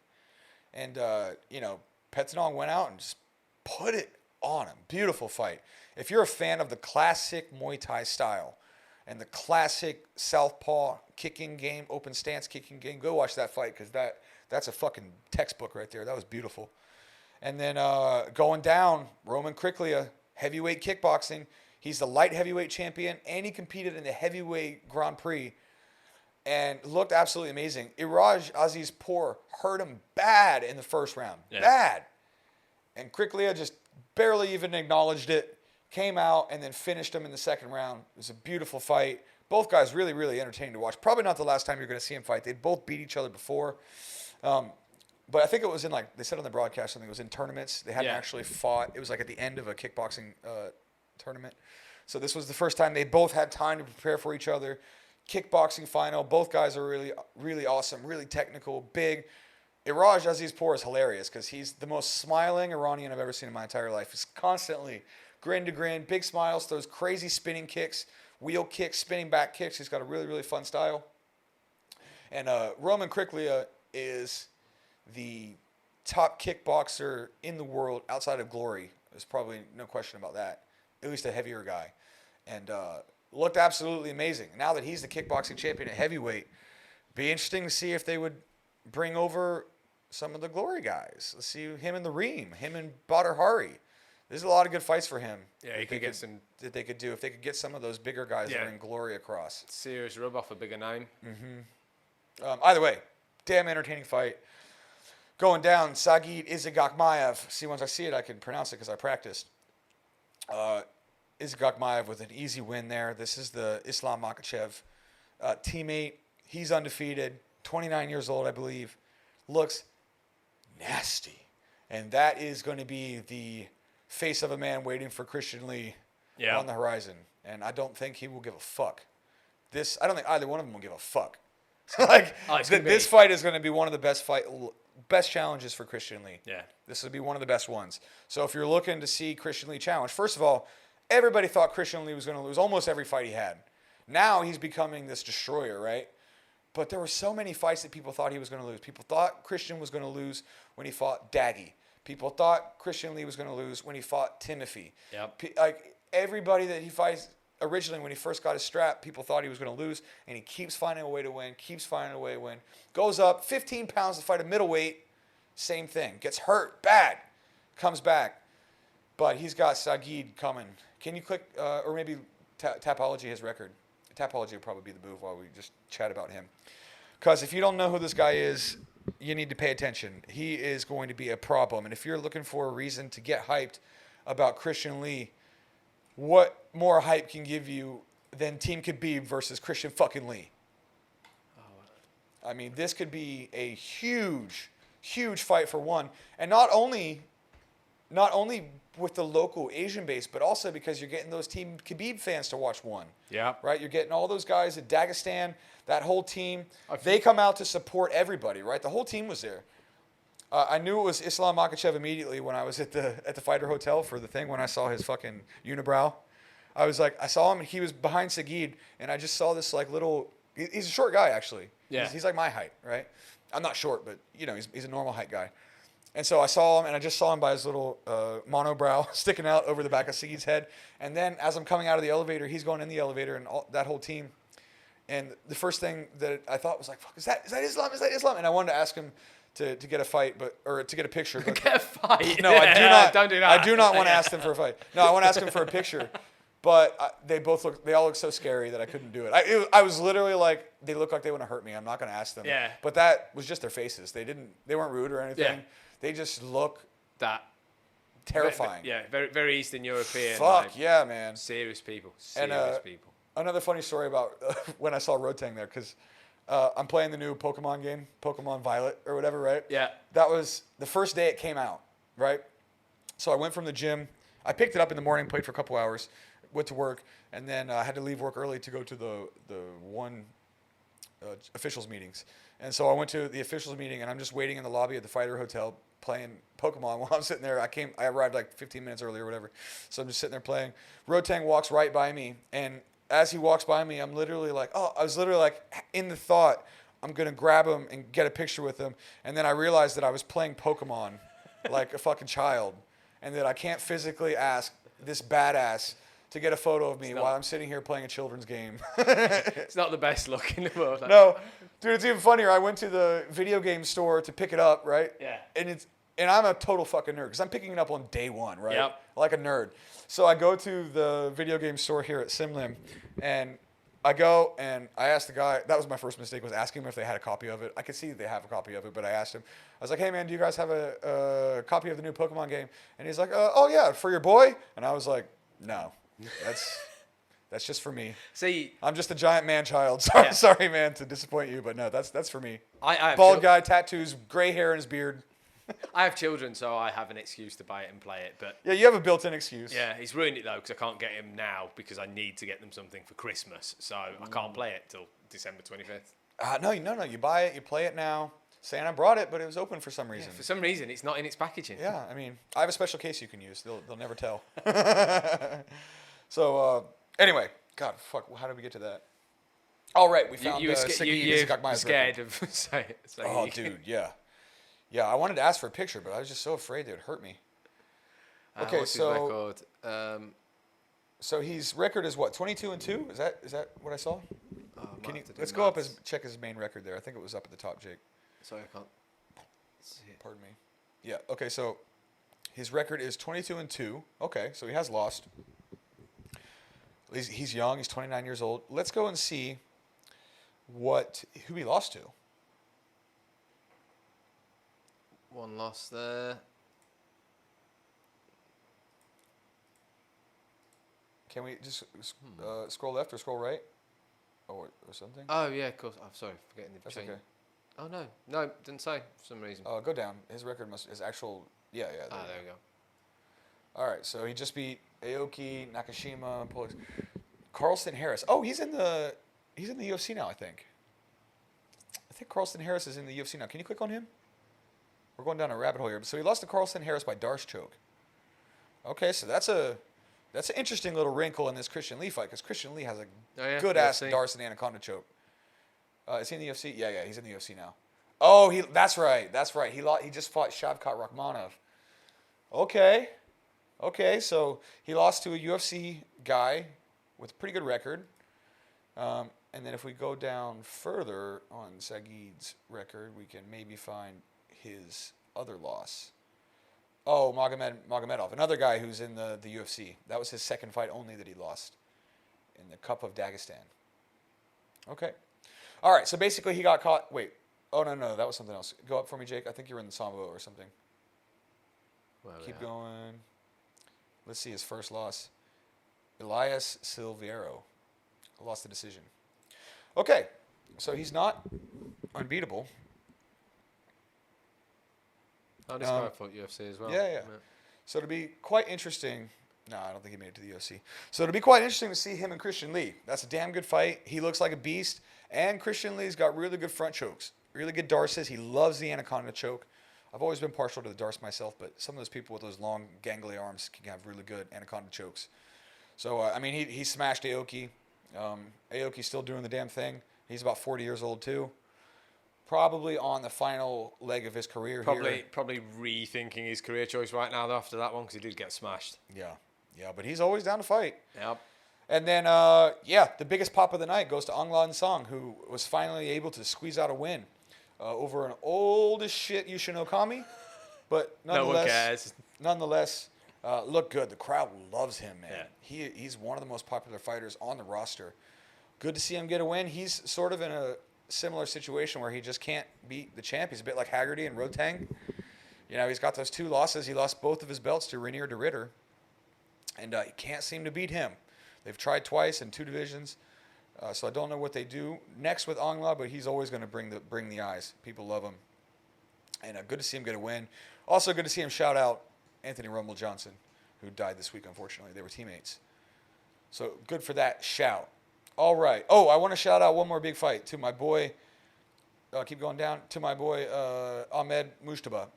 And, Pettenong went out and just put it on him. Beautiful fight. If you're a fan of the classic Muay Thai style and the classic southpaw kicking game, open stance kicking game, go watch that fight, because that's a fucking textbook right there. That was beautiful. And then going down, Roman Kriklia, heavyweight kickboxing. He's the light heavyweight champion, and he competed in the heavyweight Grand Prix and looked absolutely amazing. Iraj Azizpour hurt him bad in the first round. Yeah. Bad. And Kriklia just barely even acknowledged it. Came out and then finished him in the second round. It was a beautiful fight. Both guys really, really entertaining to watch. Probably not the last time you're going to see them fight. They'd both beat each other before. But I think it was in, like, they said on the broadcast, something, it was in tournaments. They hadn't actually fought. It was like at the end of a kickboxing tournament. So this was the first time they both had time to prepare for each other. Kickboxing final. Both guys are really, really awesome, really technical, big. Iraj Azizpour is hilarious because he's the most smiling Iranian I've ever seen in my entire life. He's constantly grin to grin, big smiles, those crazy spinning kicks, wheel kicks, spinning back kicks. He's got a really, really fun style. And Roman Kriklia is the top kickboxer in the world outside of Glory. There's probably no question about that. At least a heavier guy. And looked absolutely amazing. Now that he's the kickboxing champion at heavyweight, be interesting to see if they would bring over some of the Glory guys. Let's see him in the Reem, him and Badr Hari. There's a lot of good fights for him. Yeah, he could get some... That they could do if they could get some of those bigger guys that are in Glory across. Serious rub off a bigger name. Mm-hmm. Either way, damn entertaining fight. Going down, Sagit Izagakmaev. See, once I see it, I can pronounce it because I practiced. Izagakmaev with an easy win there. This is the Islam Makhachev teammate. He's undefeated, 29 years old, I believe. Looks nasty. And that is going to be the face of a man waiting for Christian Lee Yeah. on the horizon, and I don't think he will give a fuck. I don't think either one of them will give a fuck. Like this fight is going to be one of the best challenges for Christian Lee. Yeah. This will be one of the best ones. So if you're looking to see Christian Lee challenge, first of all, everybody thought Christian Lee was going to lose almost every fight he had. Now he's becoming this destroyer, right? But there were so many fights that people thought he was going to lose. People thought Christian was going to lose when he fought Daggy. People thought Christian Lee was going to lose when he fought Timothy. Yep. Like everybody that he fights originally when he first got his strap, people thought he was going to lose, and he keeps finding a way to win, Goes up 15 pounds to fight a middleweight, same thing. Gets hurt, bad, comes back. But he's got Sagid coming. Can you click, or maybe Tapology his record? Tapology would probably be the move while we just chat about him. Because if you don't know who this guy is, you need to pay attention. He is going to be a problem. And if you're looking for a reason to get hyped about Christian Lee, what more hype can give you than Team Khabib versus Christian fucking Lee? I mean, this could be a huge, huge fight for one. And not only with the local Asian base, but also because you're getting those Team Khabib fans to watch one. Yeah. Right? You're getting all those guys at Dagestan, that whole team. They come out to support everybody, right? The whole team was there. I knew it was Islam Makhachev immediately when I was at the Fighter Hotel for the thing when I saw his fucking unibrow. I was like, I saw him, and he was behind Sagid, and I just saw this like little. He's a short guy actually. Yeah. He's like my height, right? I'm not short, but he's a normal height guy. And so I saw him, and I just saw him by his little monobrow sticking out over the back of Sagid's head. And then as I'm coming out of the elevator, he's going in the elevator, and that whole team. And the first thing that I thought was like, "Fuck, is that Islam? Is that Islam?" And I wanted to ask him to get a fight, or to get a picture. But Get a fight? No, I do not. Don't do that. I do not want to ask them for a fight. No, I want to ask them for a picture. But they all look so scary that I couldn't do it. I was literally like, they look like they want to hurt me. I'm not going to ask them. Yeah. But that was just their faces. They weren't rude or anything. Yeah. They just look That terrifying. Yeah, very, very Eastern European. Fuck yeah, man. Serious people. And, Serious people. Another funny story about when I saw Rodtang there, because I'm playing the new Pokemon game, Pokemon Violet or whatever, right? Yeah. That was the first day it came out, right? So I went from the gym. I picked it up in the morning, played for a couple hours, went to work, and then I had to leave work early to go to the officials meetings. And so I went to the officials meeting, and I'm just waiting in the lobby at the Fighter Hotel playing Pokemon while I'm sitting there. I arrived like 15 minutes early or whatever. So I'm just sitting there playing. Rodtang walks right by me, and as he walks by me, I was literally like in the thought, I'm going to grab him and get a picture with him. And then I realized that I was playing Pokemon like a fucking child, and that I can't physically ask this badass to get a photo of me while I'm sitting here playing a children's game. It's not the best look in the world. No, dude, it's even funnier. I went to the video game store to pick it up, right? Yeah. And I'm a total fucking nerd because I'm picking it up on day one, right? Yep. Like a nerd. So I go to the video game store here at Simlim, and I go and I asked the guy. That was my first mistake, was asking him if they had a copy of it. I could see they have a copy of it, but I asked him. I was like, "Hey man, do you guys have a copy of the new Pokemon game?" And he's like, "Oh yeah, for your boy." And I was like, "No, that's just for me. See, I'm just a giant man child. Sorry, man, to disappoint you, but no, that's for me." I have Bald guy, tattoos, gray hair in his beard. I have children, so I have an excuse to buy it and play it. But Yeah, you have a built-in excuse. yeah, he's ruined it though because I can't get him now because I need to get them something for Christmas. So I can't play it till December 25th. No, you buy it, you play it now. Santa brought it, but it was open for some reason. For some reason, it's not in its packaging. Yeah, I mean, I have a special case you can use. They'll never tell. So anyway, God, fuck, how did we get to that? All right, we found you were Sagid scared of saying it. Oh, dude, yeah. Yeah, I wanted to ask for a picture, but I was just so afraid they would hurt me. Okay, what's his record? So his record is what, 22-2? Is that what I saw? Let's go up check his main record there. I think it was up at the top, Jake. Sorry, I can't see it. Pardon me. Yeah. Okay, so his record is 22-2. Okay, so he has lost. He's young. He's 29 years old. Let's go and see who he lost to. One loss there. Can we just scroll left or scroll right? Or something? Oh, yeah, of course. I'm sorry, forgetting the That's chain. okay. Oh, no, didn't say for some reason. Go down. His record his actual, yeah. There we All right, so he just beat Aoki, Nakashima, Carlston Harris. Oh, he's in the UFC now, I think. I think Carlston Harris is in the UFC now. Can you click on him? We're going down a rabbit hole here. So he lost to Carlston Harris by Darce choke. Okay, so that's an interesting little wrinkle in this Christian Lee fight because Christian Lee has a good ass Darce and Anaconda choke. Is he in the UFC? Yeah, he's in the UFC now. Oh, that's right. He just fought Shavkat Rakhmonov. Okay, so he lost to a UFC guy with a pretty good record. And then if we go down further on Sagid's record, we can maybe find his other loss. Oh, Magomedov, another guy who's in the UFC. That was his second fight only that he lost in the Cup of Dagestan. Okay. All right, so basically he got caught. Wait. Oh, no, that was something else. Go up for me, Jake. I think you were in the Sambo or something. Keep going. Let's see his first loss. Elias Silveiro lost the decision. Okay, so he's not unbeatable. Oh, this guy fought UFC as well. Yeah. So it'll be quite interesting. No, I don't think he made it to the UFC. So it'll be quite interesting to see him and Christian Lee. That's a damn good fight. He looks like a beast. And Christian Lee's got really good front chokes. Really good Darces. He loves the Anaconda choke. I've always been partial to the Darce myself, but some of those people with those long, gangly arms can have really good Anaconda chokes. So, he smashed Aoki. Aoki's still doing the damn thing. He's about 40 years old, too. Probably on the final leg of his career here. Probably rethinking his career choice right now after that one because he did get smashed. Yeah, but he's always down to fight. Yep. And then, the biggest pop of the night goes to Anglan Song, who was finally able to squeeze out a win over an old as shit Yushin Okami. But nonetheless, looked good. The crowd loves him, man. Yeah. He's one of the most popular fighters on the roster. Good to see him get a win. He's sort of in a similar situation where he just can't beat the champ. He's a bit like Haggerty and Rodtang. He's got those 2 losses. He lost both of his belts to Rainier de Ritter. And he can't seem to beat him. They've tried twice in 2 divisions. So I don't know what they do next with Angla, but he's always going to bring the eyes. People love him. And good to see him get a win. Also good to see him shout out Anthony Rumble Johnson, who died this week, unfortunately. They were teammates. So good for that shout. All right. Oh, I want to shout out one more big fight to my boy. Keep going down. To my boy, Ahmed Mujtaba.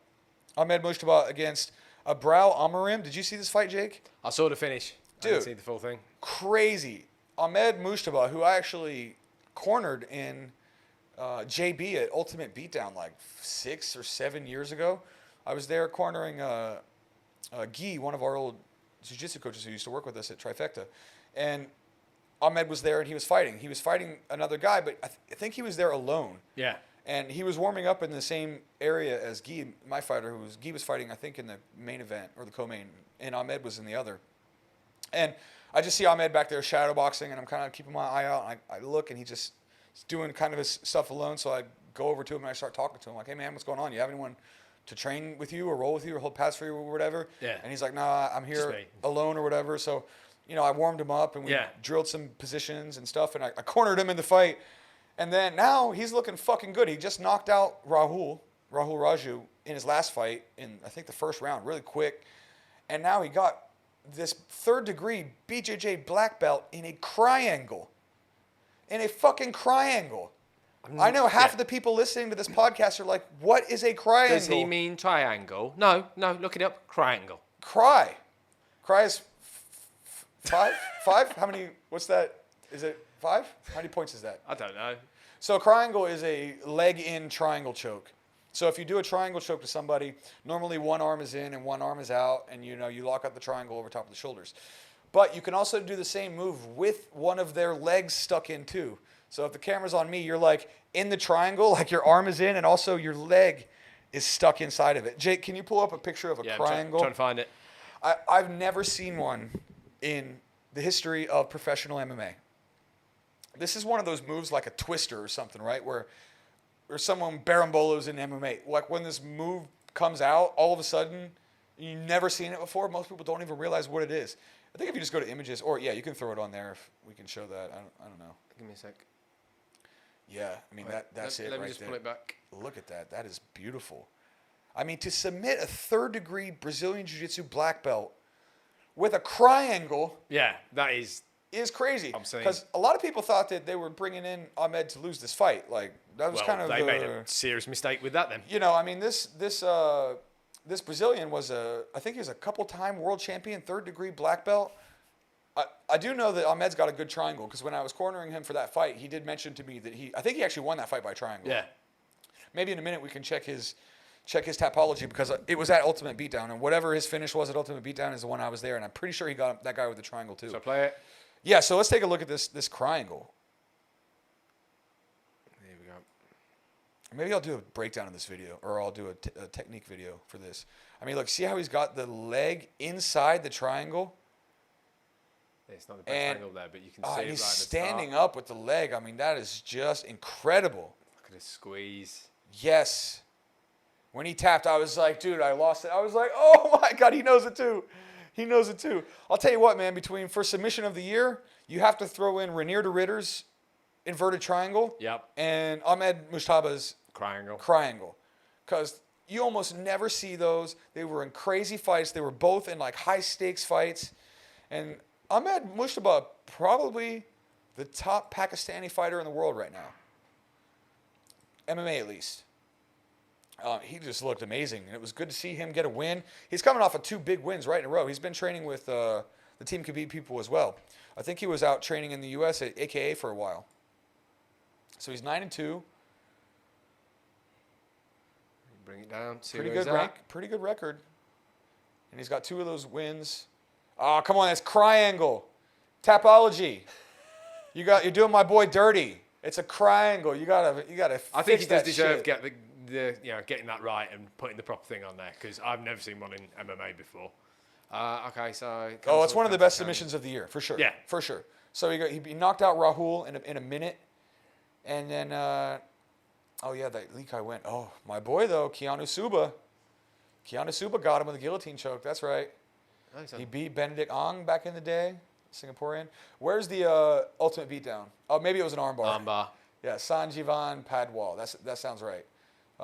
Ahmed Mujtaba against Abrao Amarim. Did you see this fight, Jake? I saw the finish. Dude, I didn't see the full thing. Crazy. Ahmed Mujtaba, who I actually cornered in JB at Ultimate Beatdown like 6 or 7 years ago. I was there cornering Guy, one of our old jiu-jitsu coaches who used to work with us at Trifecta. And Ahmed was there and he was fighting. He was fighting another guy, but I think he was there alone. Yeah. And he was warming up in the same area as Guy, my fighter, Guy was fighting, I think, in the main event or the co-main, and Ahmed was in the other. And I just see Ahmed back there shadow boxing, and I'm kind of keeping my eye out. And I look, and he's doing kind of his stuff alone. So I go over to him and I start talking to him, like, "Hey man, what's going on? You have anyone to train with you or roll with you or hold pads for you or whatever?" Yeah. And he's like, "Nah, I'm here alone or whatever." So, I warmed him up and we drilled some positions and stuff, and I cornered him in the fight. And then now he's looking fucking good. He just knocked out Rahul Raju in his last fight in, I think, the first round, really quick. And now he got this 3rd degree BJJ black belt in a triangle. In a fucking triangle. I know half of the people listening to this podcast are like, what is a triangle? Does he mean triangle? No, look it up. Triangle. Cry is 5? 5? How many, what's that? Is it 5? How many points is that? I don't know. So a triangle is a leg-in triangle choke. So if you do a triangle choke to somebody, normally one arm is in and one arm is out, and you lock up the triangle over top of the shoulders. But you can also do the same move with one of their legs stuck in too. So if the camera's on me, you're like in the triangle, like your arm is in, and also your leg is stuck inside of it. Jake, can you pull up a picture of a triangle? I'm trying to find it. I've never seen one in the history of professional MMA. This is one of those moves like a twister or something, right? Where someone barambolos in MMA. Like when this move comes out, all of a sudden, you've never seen it before. Most people don't even realize what it is. I think if you just go to images, or you can throw it on there if we can show that. I don't know. Give me a sec. Yeah, I mean, that's it right there. Let me just pull it back. Look at that. That is beautiful. I mean, to submit a 3rd degree Brazilian Jiu-Jitsu black belt with a triangle Yeah, that is. is crazy. I'm saying- Because a lot of people thought that they were bringing in Ahmed to lose this fight. Like, that was Well, kind of they made a serious mistake with that then. You know, I mean, this Brazilian was I think he was a couple-time world champion, third-degree black belt. I do know that Ahmed's got a good triangle because when I was cornering him for that fight, he did mention to me that I think he actually won that fight by triangle. Yeah. Maybe in a minute we can check his tapology because it was at Ultimate Beatdown, and whatever his finish was at Ultimate Beatdown is the one I was there, and I'm pretty sure he got that guy with the triangle too. So play it. Yeah, so let's take a look at this triangle. Here we go. Maybe I'll do a breakdown of this video, or I'll do a technique video for this. I mean, look, see how he's got the leg inside the triangle? It's not the best angle there, but you can see it right at the he's start. standing up with the leg. I mean, that is just incredible. Look at his squeeze. Yes. When he tapped, I was like, dude, I lost it. I was like, oh my God, he knows it too. He knows it too. I'll tell you what, man, for submission of the year, you have to throw in Renier de Ritter's inverted triangle. Yep. And Ahmed Mustafa's triangle. Because you almost never see those. They were in crazy fights. They were both in like high stakes fights. And Ahmed Mustafa, probably the top Pakistani fighter in the world right now. MMA at least. He just looked amazing, and it was good to see him get a win. He's coming off of 2 big wins right in a row. He's been training with the Team Khabib people as well. I think he was out training in the U.S. at AKA for a while. So he's 9-2. Bring it down. See Pretty where good he's at. pretty good record. And he's got 2 of those wins. Oh, come on, that's triangle. Tapology. You're doing my boy dirty. It's a triangle. You gotta. I think fix he does that deserve shit. getting that right and putting the proper thing on there because I've never seen one in MMA before. Okay, so. Oh, it's one of the best submissions of the year for sure. Yeah, for sure. So he knocked out Rahul in a minute, and then that Lee Kai went. Oh, my boy though, Keanu Suba. Keanu Suba got him with a guillotine choke. That's right. He beat Benedict Ong back in the day, Singaporean. Where's the Ultimate Beatdown? Oh, maybe it was an armbar. Armbar. Yeah, Sanjivan Padwal. That sounds right.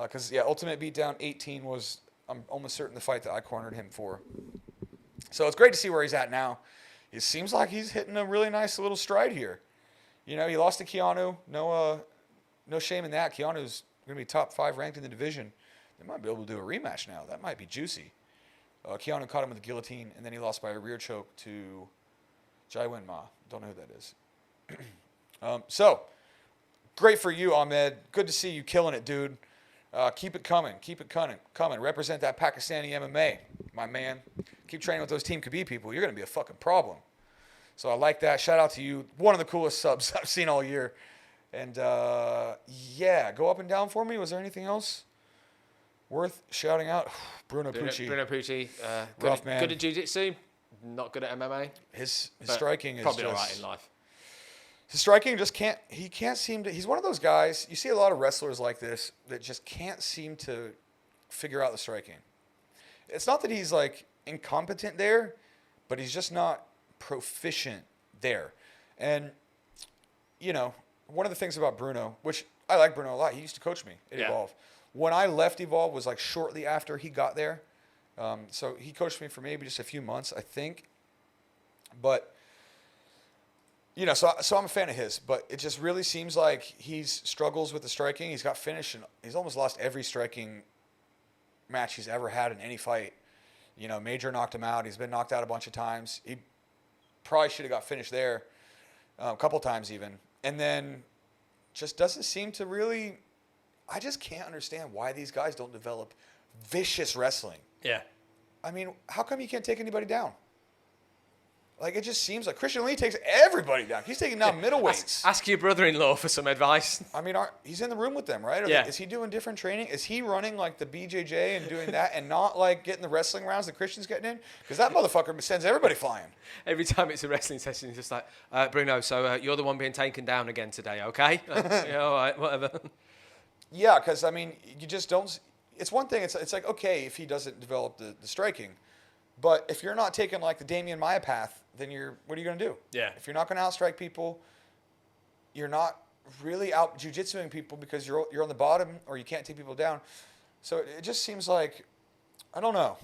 Because Ultimate Beatdown 18 was, I'm almost certain, the fight that I cornered him for. So it's great to see where he's at now. It seems like he's hitting a really nice little stride here. You know, he lost to Keanu. No shame in that. Keanu's going to be top 5 ranked in the division. They might be able to do a rematch now. That might be juicy. Keanu caught him with a guillotine, and then he lost by a rear choke to Jaiwen Ma. Don't know who that is. So, great for you, Ahmed. Good to see you killing it, dude. Keep it coming. Keep it coming. Represent that Pakistani MMA, my man. Keep training with those Team Khabib people. You're going to be a fucking problem. So I like that. Shout out to you. One of the coolest subs I've seen all year. And, go up and down for me. Was there anything else worth shouting out? Bruno Pucci. Bruno Pucci. Rough man. Good at jiu-jitsu. Not good at MMA. His striking is probably just... all right in life. His striking just can't seem to, he's one of those guys, you see a lot of wrestlers like this that just can't seem to figure out the striking. It's not that he's like incompetent there, but he's just not proficient there. And, you know, one of the things about Bruno, which I like Bruno a lot, he used to coach me at Evolve. When I left Evolve was like shortly after he got there. So he coached me for maybe just a few months, I think. But, you know, so I'm a fan of his, but it just really seems like he struggles with the striking. He's got finish, and he's almost lost every striking match he's ever had in any fight. You know, Major knocked him out. He's been knocked out a bunch of times. He probably should have got finished there a couple times even. And then just doesn't seem to really... I just can't understand why these guys don't develop vicious wrestling. Yeah. I mean, how come you can't take anybody down? Like, it just seems like Christian Lee takes everybody down. He's taking down middleweights. Ask your brother-in-law for some advice. I mean, he's in the room with them, right? Is he doing different training? Is he running like the BJJ and doing that and not like getting the wrestling rounds that Christian's getting in? Because that motherfucker sends everybody flying. Every time it's a wrestling session, he's just like, Bruno, so you're the one being taken down again today, okay? Yeah, all right, whatever. Yeah, because, I mean, you just don't... It's one thing, it's like, okay, if he doesn't develop the striking. But if you're not taking, like, the Damian Maia path, then what are you going to do? Yeah. If you're not going to outstrike people, you're not really out jiu-jitsuing people because you're on the bottom or you can't take people down. So it just seems like, I don't know.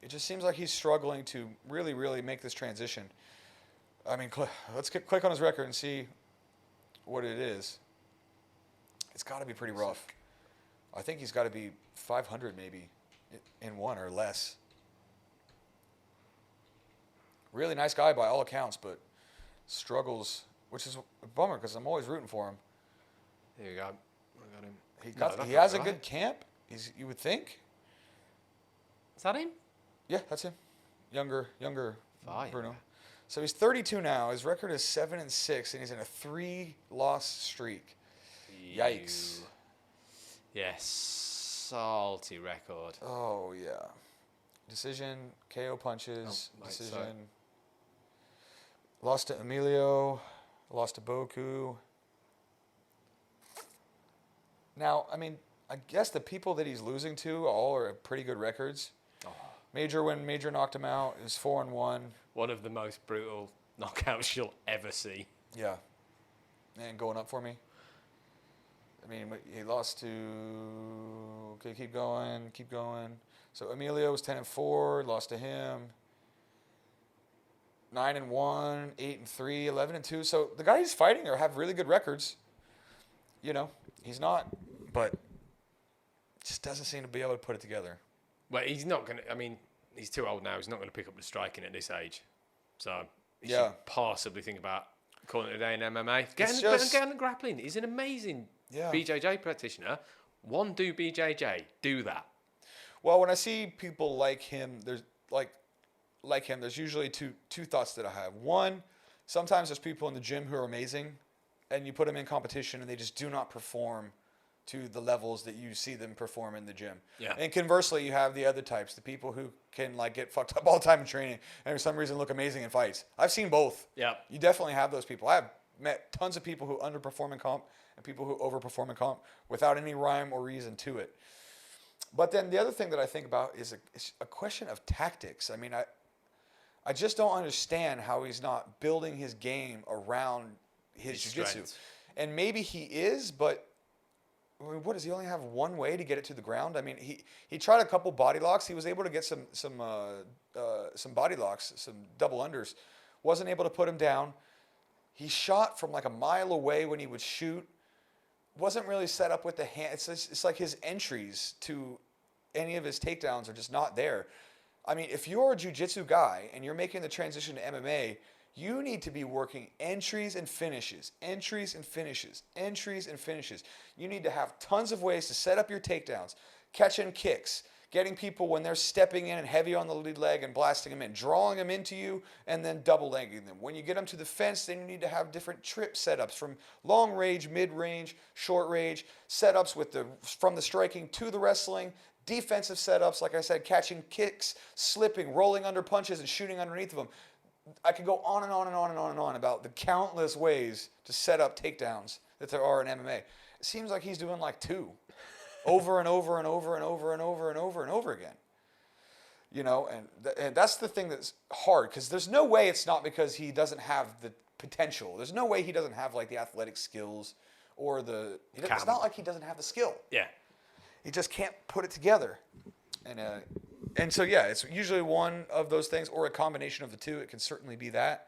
it just seems like he's struggling to really, really make this transition. I mean, let's click on his record and see what it is. It's got to be pretty rough. I think he's got to be 500 maybe in one or less. Really nice guy by all accounts, but struggles, which is a bummer because I'm always rooting for him. There you go. I got him. He has a good camp. You would think. Is that him? Yeah, that's him. Younger Fine. Bruno. So he's 32 now. His record is 7-6, and he's in a 3-loss streak. Yikes. Yes, salty record. Oh yeah. Decision, KO punches, decision. Sorry. Lost to Emilio, lost to Boku. Now, I mean, I guess the people that he's losing to all are pretty good records. Oh. Major, when Major knocked him out, is 4-1. One of the most brutal knockouts you'll ever see. Yeah. And going up for me. I mean, he lost to... Okay, keep going. So Emilio was 10-4, lost to him. 9-1, 8-3, 11-2. So the guys he's fighting have really good records. You know, he's not, but just doesn't seem to be able to put it together. Well, he's not going to... I mean, he's too old now. He's not going to pick up the striking at this age. So he should possibly think about calling it a day in MMA. Get on the grappling. He's an amazing BJJ practitioner. Do BJJ. Do that. Well, when I see people like him, there's there's usually two thoughts that I have. One, sometimes there's people in the gym who are amazing, and you put them in competition, and they just do not perform to the levels that you see them perform in the gym. Yeah. And conversely, you have the other types, the people who can get fucked up all the time in training and for some reason look amazing in fights. I've seen both. Yeah. You definitely have those people. I have met tons of people who underperform in comp and people who overperform in comp without any rhyme or reason to it. But then the other thing that I think about is a question of tactics. I mean, I just don't understand how he's not building his game around his jiu-jitsu. Strengths. And maybe he is, but what does he only have one way to get it to the ground? I mean, he tried a couple body locks. He was able to get some body locks, some double unders. Wasn't able to put him down. He shot from like a mile away when he would shoot. Wasn't really set up with the hand. It's like his entries to any of his takedowns are just not there. I mean, if you're a jiu-jitsu guy and you're making the transition to MMA, you need to be working entries and finishes, entries and finishes, entries and finishes. You need to have tons of ways to set up your takedowns, catching kicks, getting people when they're stepping in and heavy on the lead leg and blasting them in, drawing them into you, and then double legging them. When you get them to the fence, then you need to have different trip setups from long range, mid range, short range, setups from the striking to the wrestling, defensive setups, like I said, catching kicks, slipping, rolling under punches, and shooting underneath of them. I could go on and on and on and on and on about the countless ways to set up takedowns that there are in MMA. It seems like he's doing like two over and over and over and over and over and over and over again. You know, and that's the thing that's hard because there's no way it's not because he doesn't have the potential. There's no way he doesn't have like the athletic skills or it's not like he doesn't have the skill. Yeah. He just can't put it together. And so, yeah, it's usually one of those things or a combination of the two. It can certainly be that.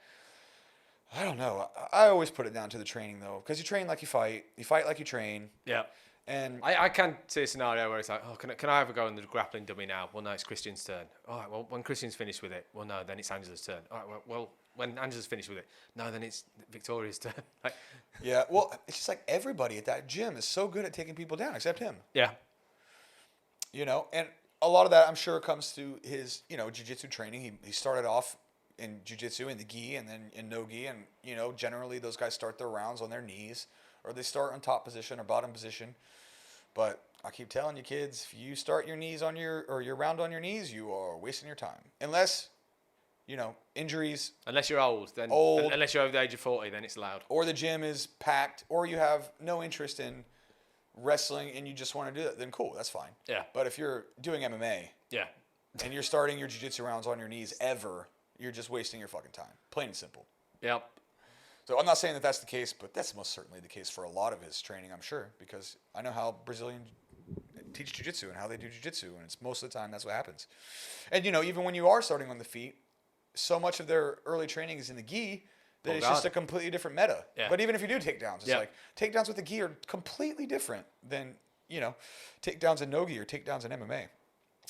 I don't know. I always put it down to the training, though, because you train like you fight. You fight like you train. Yeah. And I can see a scenario where it's like, oh, can I have a go on the grappling dummy now? Well, no, it's Christian's turn. All right, well, when Christian's finished with it, well, no, then it's Angela's turn. All right, well, when Angela's finished with it, no, then it's Victoria's turn. yeah, well, it's just like everybody at that gym is so good at taking people down except him. Yeah. You know, and a lot of that, I'm sure, comes to his, jiu-jitsu training. He started off in jiu-jitsu in the gi and then in no gi. And, generally those guys start their rounds on their knees or they start on top position or bottom position. But I keep telling you, kids, if you start your round on your knees, you are wasting your time. Unless, injuries. Unless you're old. Unless you're over the age of 40, then it's allowed. Or the gym is packed or you have no interest in wrestling and you just want to do that, then cool, that's fine. Yeah. But if you're doing MMA, and you're starting your jiu-jitsu rounds on your knees ever, you're just wasting your fucking time. Plain and simple. Yep. So I'm not saying that that's the case, but that's most certainly the case for a lot of his training, I'm sure, because I know how Brazilian teach jiu-jitsu and how they do jiu-jitsu, and it's most of the time that's what happens. And even when you are starting on the feet, so much of their early training is in the gi that it's just a completely different meta. Yeah. But even if you do takedowns, it's like takedowns with the gi are completely different than takedowns in no gi or takedowns in MMA.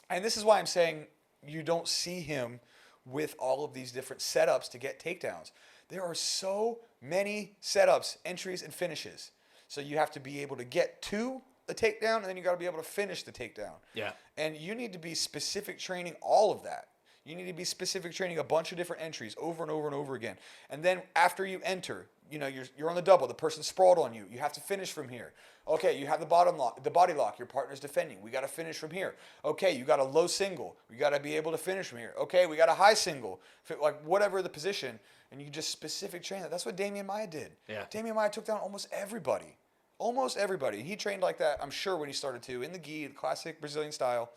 And this is why I'm saying you don't see him with all of these different setups to get takedowns. There are so many setups, entries, and finishes. So you have to be able to get to a takedown, and then you got to be able to finish the takedown. Yeah. And you need to be specific training all of that. You need to be specific training a bunch of different entries over and over and over again. And then after you enter, you're on the double. The person's sprawled on you. You have to finish from here. Okay, you have the body lock. Your partner's defending. We got to finish from here. Okay, you got a low single. We got to be able to finish from here. Okay, we got a high single. Like whatever the position, and you just specific train that. That's what Damian Maia did. Yeah. Damian Maia took down almost everybody. Almost everybody. He trained like that, I'm sure, when he started to, in the gi, the classic Brazilian style,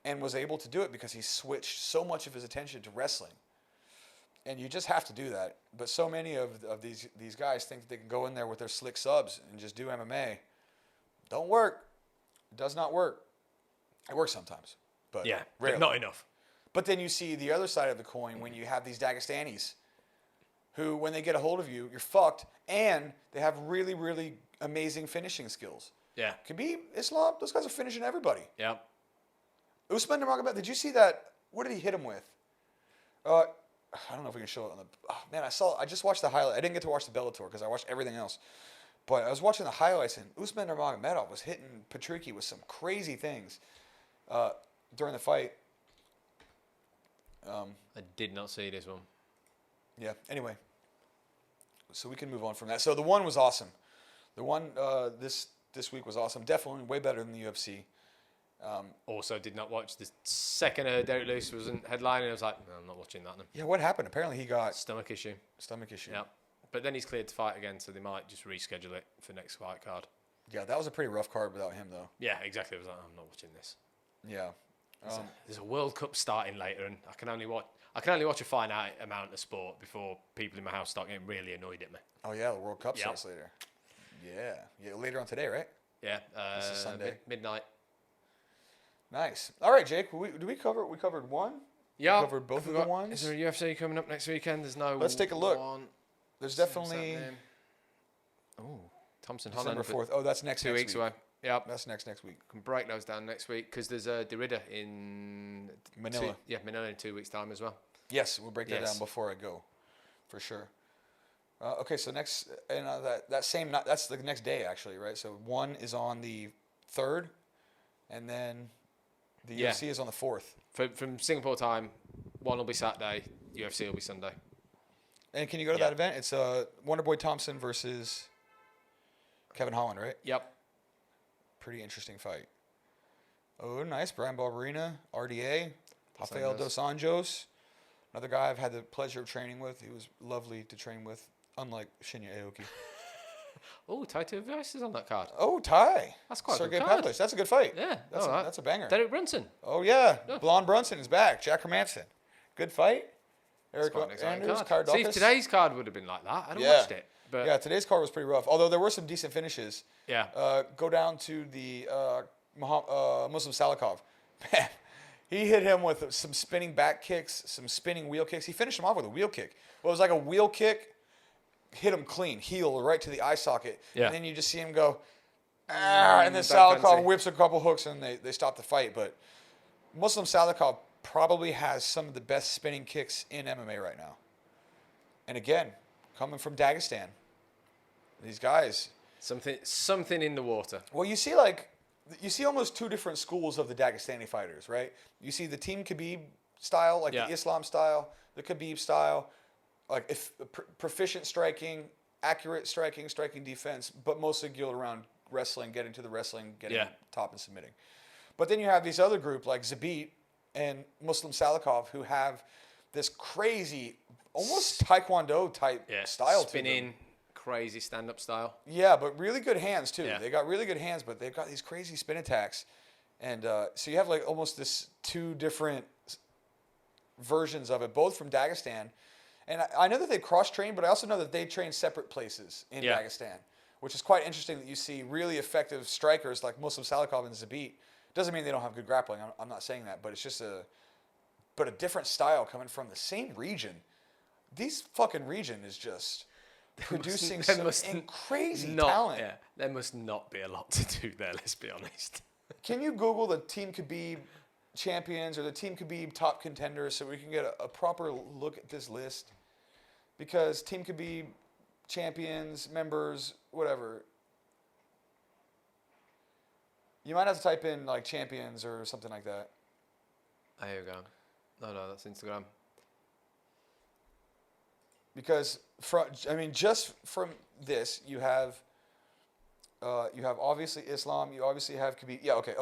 and was able to do it because he switched so much of his attention to wrestling. And you just have to do that. But so many of these guys think that they can go in there with their slick subs and just do MMA. Don't work. It does not work. It works sometimes, but but not enough. But then you see the other side of the coin when you have these Dagestanis who, when they get a hold of you, you're fucked, and they have really, really amazing finishing skills. Yeah. Khabib, Islam, those guys are finishing everybody. Yeah. Usman Nurmagomedov, did you see that? What did he hit him with? I don't know if we can show it on the. Oh, man, I just watched the highlight. I didn't get to watch the Bellator because I watched everything else. But I was watching the highlights, and Usman Nurmagomedov was hitting Patricky with some crazy things during the fight. I did not see this one. Yeah. Anyway, so we can move on from that. So the one was awesome. The one this week was awesome. Definitely way better than the UFC. Also, did not watch the second Derek Lewis wasn't headlining. I was like, no, I'm not watching that. Then. Yeah, what happened? Apparently he got Stomach issue. Yeah. But then he's cleared to fight again, so they might just reschedule it for next fight card. Yeah, that was a pretty rough card without him, though. Yeah, exactly. I was like, I'm not watching this. Yeah. There's a World Cup starting later, and I can only watch a finite amount of sport before people in my house start getting really annoyed at me. Oh yeah, the World Cup starts later. Yeah, later on today, right? Yeah, this is Sunday. Midnight. Nice. All right, Jake. We covered one. Yeah, we covered both of the ones. Is there a UFC coming up next weekend? There's no. Let's take a look. One. There's definitely. Oh, Thompson December Holland. 4th. Oh, that's next 2 weeks week. away. Yep. That's next week. Can break those down next week because there's a Derrida in Manila. Manila in 2 weeks' time as well. Yes, we'll break that down before I go, for sure. Okay, so next, and that's the next day actually, right? So one is on the 3rd, and then the UFC is on the 4th. From Singapore time, one will be Saturday, UFC will be Sunday. And can you go to that event? It's Wonderboy Thompson versus Kevin Holland, right? Yep. Pretty interesting fight. Oh, nice. Brian Barberina, RDA, Rafael Dos Anjos. Another guy I've had the pleasure of training with. He was lovely to train with, unlike Shinya Aoki. Oh, Tai Tuivasa is on that card. Oh, Tai. That's quite Sergey a good card. Pavlich. That's a good fight. Yeah, that's a banger. Derek Brunson. Oh, yeah. Blonde Brunson is back. Jack Hermanson. Good fight. Eric Andrews, card. See, if today's card would have been like that, I'd have watched it. But yeah, today's card was pretty rough. Although there were some decent finishes. Yeah. Go down to the Muslim Salikov. Man, he hit him with some spinning back kicks, some spinning wheel kicks. He finished him off with a wheel kick. Well, it was like a wheel kick, hit him clean, heel right to the eye socket. Yeah. And then you just see him go, and then Salikov whips a couple hooks and they stop the fight. But Muslim Salikov probably has some of the best spinning kicks in MMA right now. And again, coming from Dagestan, these guys. Something in the water. Well, you see almost two different schools of the Dagestani fighters, right? You see the Team Khabib style, like the Islam style, the Khabib style, like proficient striking, accurate striking defense, but mostly geared around wrestling, getting to the wrestling, getting top and submitting. But then you have these other group like Zabit and Muslim Salikov who have this crazy, almost Taekwondo type style to them. Spinning, crazy stand-up style. Yeah, but really good hands too. Yeah. They got really good hands, but they've got these crazy spin attacks. And so you have like almost this two different versions of it, both from Dagestan. And I know that they cross-train, but I also know that they train separate places in Dagestan. which is quite interesting that you see really effective strikers like Muslim Salikov and Zabit. Doesn't mean they don't have good grappling. I'm not saying that, but it's just a different style coming from the same region. These fucking region is just producing some crazy talent. Yeah, there must not be a lot to do there, let's be honest. Can you Google the Team Khabib champions or the Team Khabib top contenders so we can get a proper look at this list? Because Team Khabib champions, members, whatever. You might have to type in like champions or something like that. Oh, here we go. No, that's Instagram. Because just from this, you have obviously Islam. You obviously have Khabib. Yeah, okay.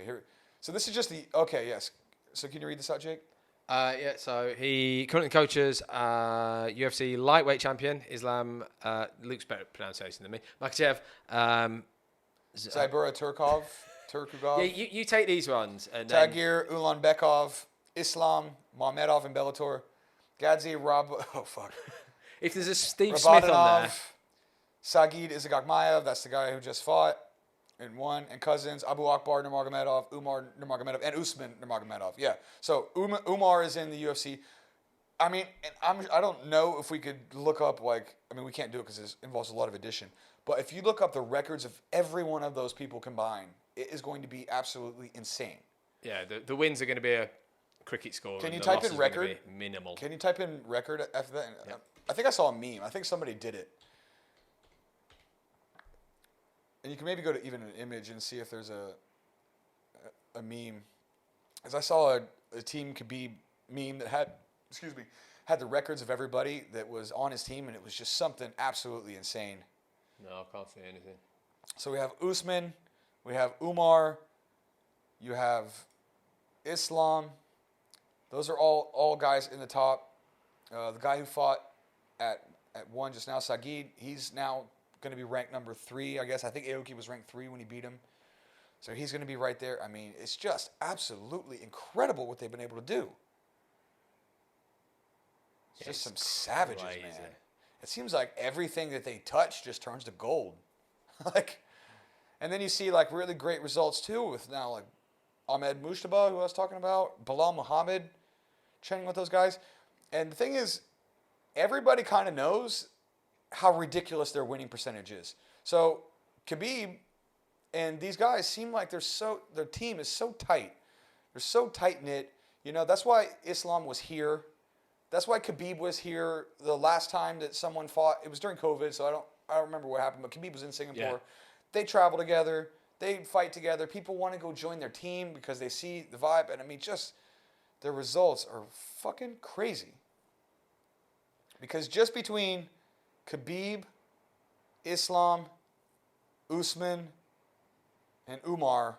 Here. So this is just the yes. So can you read this out, Jake? Yeah. So he currently coaches UFC lightweight champion Islam. Luke's better at pronunciation than me. Makachev. Zybura Turkugov. Yeah, you take these ones. And then Tagir Ulanbekov, Islam Mamedov in Bellator, Gadzi Oh fuck. If there's a Steve Smith on there. Sagid Izagagmayev, that's the guy who just fought and won, and cousins Abu Akbar Nurmagomedov, Umar Nurmagomedov, and Usman Nurmagomedov. Yeah, so Umar is in the UFC. I mean, and I don't know if we could look up we can't do it because it involves a lot of addition. But if you look up the records of every one of those people combined, it is going to be absolutely insane. Yeah, the wins are going to be a cricket score. Can you the type in record? Be minimal. Can you type in record after that? Yep. I think I saw a meme. I think somebody did it. And you can maybe go to even an image and see if there's a meme. As I saw a Team Khabib meme that had the records of everybody that was on his team, and it was just something absolutely insane. No, I can't see anything. So we have Usman, we have Umar, you have Islam. Those are all guys in the top. The guy who fought at one just now, Sagid, he's now going to be ranked number 3, I guess. I think Aoki was ranked 3 when he beat him. So he's going to be right there. I mean, it's just absolutely incredible what they've been able to do. It's just some savages, crazy. Man. It seems like everything that they touch just turns to gold. And then you see really great results too with now Ahmed Mushtaba, who I was talking about, Bilal Muhammad, training with those guys. And the thing is, everybody kind of knows how ridiculous their winning percentage is. So Khabib and these guys seem like their team is so tight. They're so tight knit. That's why Islam was here. That's why Khabib was here the last time that someone fought. It was during COVID, so I don't remember what happened, but Khabib was in Singapore. Yeah. They travel together. They fight together. People want to go join their team because they see the vibe. And I mean, just their results are fucking crazy. Because just between Khabib, Islam, Usman, and Umar,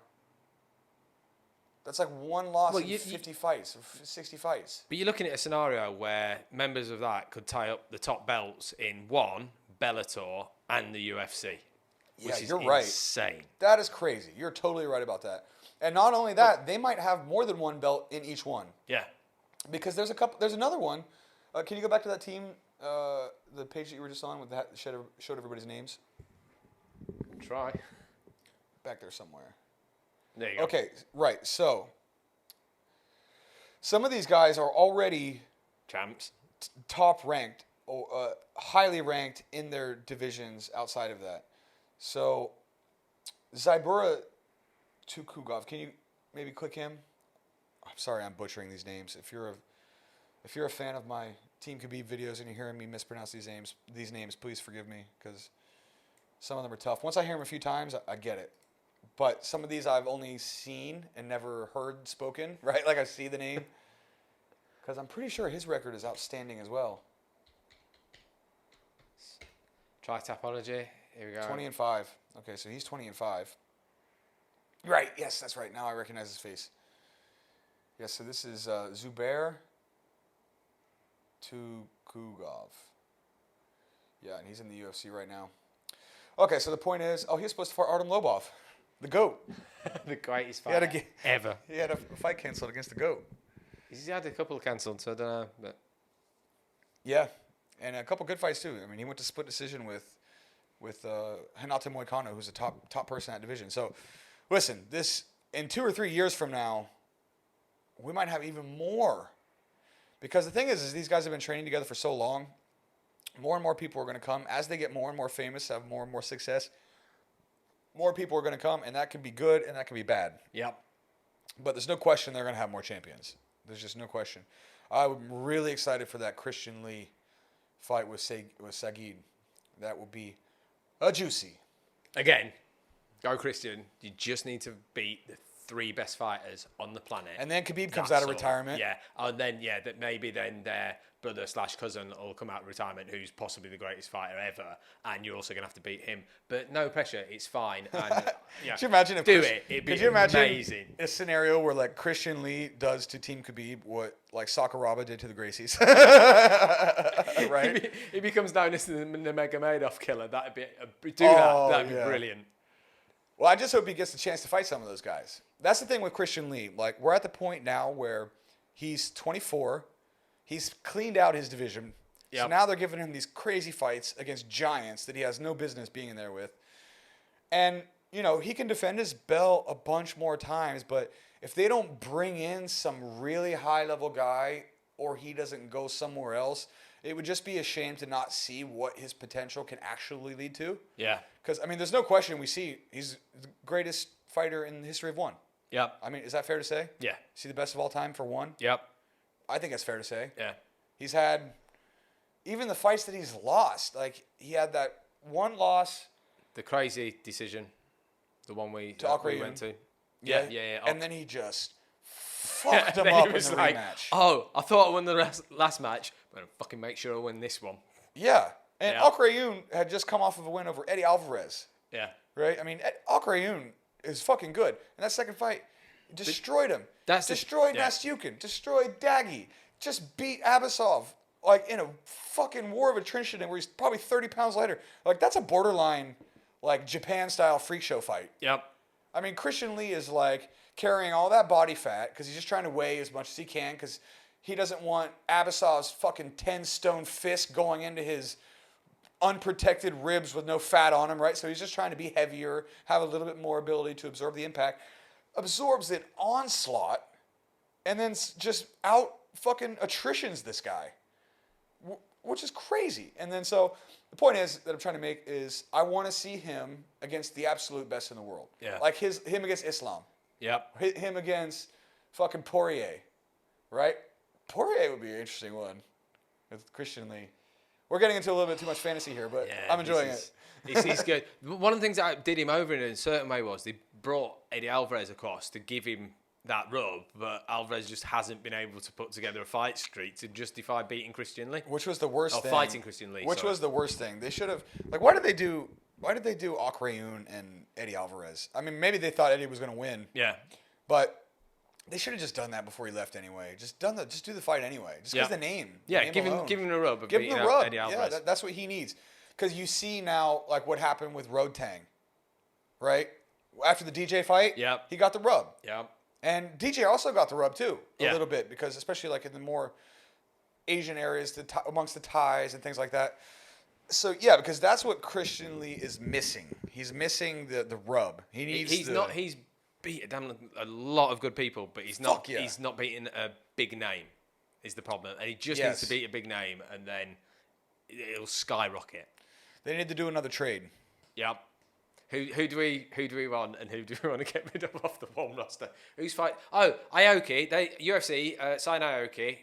that's like one loss in 50 fights, or 60 fights. But you're looking at a scenario where members of that could tie up the top belts in one, Bellator, and the UFC. Yeah, which you're is right. Insane. That is crazy. You're totally right about that. And not only that, they might have more than one belt in each one. Yeah. Because there's another one. Can you go back to that team, the page that you were just on with that showed everybody's names? Try. Back there somewhere. There you go. Okay, right. So some of these guys are already champs, top ranked, highly ranked in their divisions outside of that. So Zybura Turkugov, can you maybe click him? I'm sorry, I'm butchering these names. If you're a fan of my Team Khabib videos and you're hearing me mispronounce these names, please forgive me because some of them are tough. Once I hear them a few times, I get it. But some of these I've only seen and never heard spoken, right? Like I see the name. Because I'm pretty sure his record is outstanding as well. Try Tapology. Here we go. 20-5. Okay, so he's 20-5. Right, yes, that's right. Now I recognize his face. Yes, so this is Zubair Turkugov. Yeah, and he's in the UFC right now. Okay, so the point is, he's supposed to fight Artem Lobov, the GOAT. The greatest fighter ever. He had a fight canceled against the GOAT. He's had a couple cancelled, so I don't know. But yeah, and a couple good fights too. I mean, he went to split decision with Hinata Moicano, who's a top person in that division. So, listen, this in 2 or 3 years from now, we might have even more. Because the thing is these guys have been training together for so long. More and more people are going to come as they get more and more famous, have more and more success. More people are going to come, and that can be good and that can be bad. Yep. But there's no question they're going to have more champions. There's just no question. I'm really excited for that Christian Lee fight with Sagid. That will be a juicy. Again, go Christian. You just need to beat the 3 best fighters on the planet. And then Khabib comes out of retirement. Yeah. And then, that maybe then their brother/cousin will come out of retirement who's possibly the greatest fighter ever. And you're also going to have to beat him. But no pressure. It's fine. And, Could you imagine if It'd be amazing. A scenario where like Christian Lee does to Team Khabib what like Sakuraba did to the Gracies? Right? He becomes known as the Mega Madoff killer. That'd be brilliant. Well, I just hope he gets the chance to fight some of those guys. That's the thing with Christian Lee. Like, we're at the point now where he's 24. He's cleaned out his division. Yep. So now they're giving him these crazy fights against giants that he has no business being in there with. And, he can defend his belt a bunch more times, but if they don't bring in some really high-level guy or he doesn't go somewhere else, it would just be a shame to not see what his potential can actually lead to. Yeah. Because, there's no question we see he's the greatest fighter in the history of one. Yep. Is that fair to say? Yeah. Is he the best of all time for one? Yep. I think that's fair to say. Yeah. He's had, even the fights that he's lost, like, he had that one loss. The crazy decision. The one we went to. Yeah. Oh. And then he just fucked him up in the rematch. Oh, I thought I won the last match. I'm going to fucking make sure I win this one. Yeah. And Aukreyoun had just come off of a win over Eddie Alvarez. Yeah. Right? Aukreyoun is fucking good. And that second fight, destroyed him. Destroyed Nastyukin. Destroyed Daggy. Just beat Abbasov. Like, in a fucking war of attrition where he's probably 30 pounds lighter. Like, that's a borderline, like, Japan-style freak show fight. Yep. Christian Lee is, like, carrying all that body fat because he's just trying to weigh as much as he can because he doesn't want Abbasov's fucking 10-stone fist going into his unprotected ribs with no fat on him, right? So he's just trying to be heavier, have a little bit more ability to absorb the impact. Absorbs it onslaught, and then just out fucking attritions this guy, which is crazy. And then so the point is that I'm trying to make is I want to see him against the absolute best in the world. Yeah. Like him against Islam. Yep. Him against fucking Poirier, right? Poirier would be an interesting one with Christian Lee. We're getting into a little bit too much fantasy here, but I'm enjoying it. He's good. One of the things that did him over in a certain way was they brought Eddie Alvarez across to give him that rub, but Alvarez just hasn't been able to put together a fight streak to justify beating Christian Lee. Which was the worst thing. Fighting Christian Lee. Which was the worst thing. They should have, like, why did they do Aukreyoun and Eddie Alvarez? Maybe they thought Eddie was going to win. Yeah. But they should have just done that before he left anyway. Just do the fight anyway. Just because the name. Yeah, give him a rub. Give him the rub. Eddie Alvarez. Yeah, that's what he needs. Because you see now, like, what happened with Rodtang, right? After the DJ fight, he got the rub. Yep. And DJ also got the rub too, a Yeah. little bit, because especially like in the more Asian areas, amongst the Thais and things like that. So yeah, because that's what Christian Lee is missing. He's missing the rub. He needs. He's beat a lot of good people, but he's not. He's not beating a big name. Is the problem, and he just needs to beat a big name, and then it'll skyrocket. They need to do another trade. Yep. Who do we want, and who do we want to get rid of off the one roster? Who's fight? Oh, Aoki. UFC sign Aoki.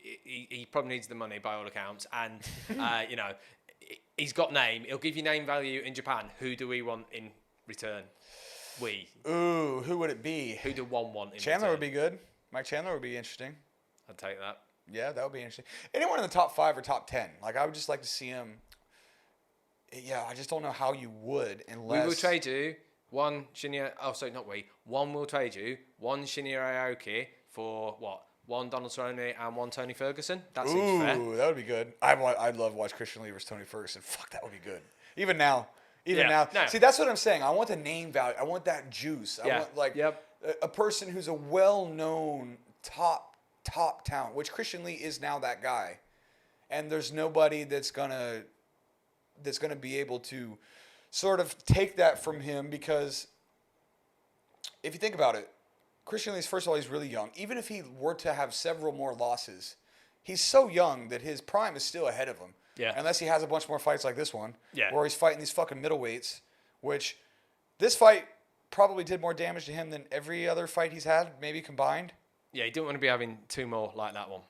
He probably needs the money by all accounts, and he's got name. He'll give you name value in Japan. Who do we want in return? Ooh, who would it be? Who do one want in Chandler return? would be good. Mike Chandler would be interesting. I'd take that. Yeah, that would be interesting. Anyone in the top 5 or top 10. Like, I would just like to see him. Yeah, I just don't know how you would unless... We will trade you one Shinya... Oh, sorry, not we. One will trade you one Shinya Aoki for, what, one Donald Cerrone and one Tony Ferguson? That seems fair. Ooh, that would be good. I'd love to watch Christian Lee versus Tony Ferguson. Fuck, that would be good. Even now. No. See, that's what I'm saying. I want the name value. I want that juice. I want, a person who's a well-known top talent, which Christian Lee is now that guy. And there's nobody that's going to that's going to be able to sort of take that from him, because if you think about it, Christian Lee's, first of all, he's really young. Even if he were to have several more losses, he's so young that his prime is still ahead of him. Yeah. Unless he has a bunch more fights like this one, Yeah. where he's fighting these fucking middleweights, which this fight probably did more damage to him than every other fight he's had, maybe combined. Yeah, he didn't want to be having 2 more like that one.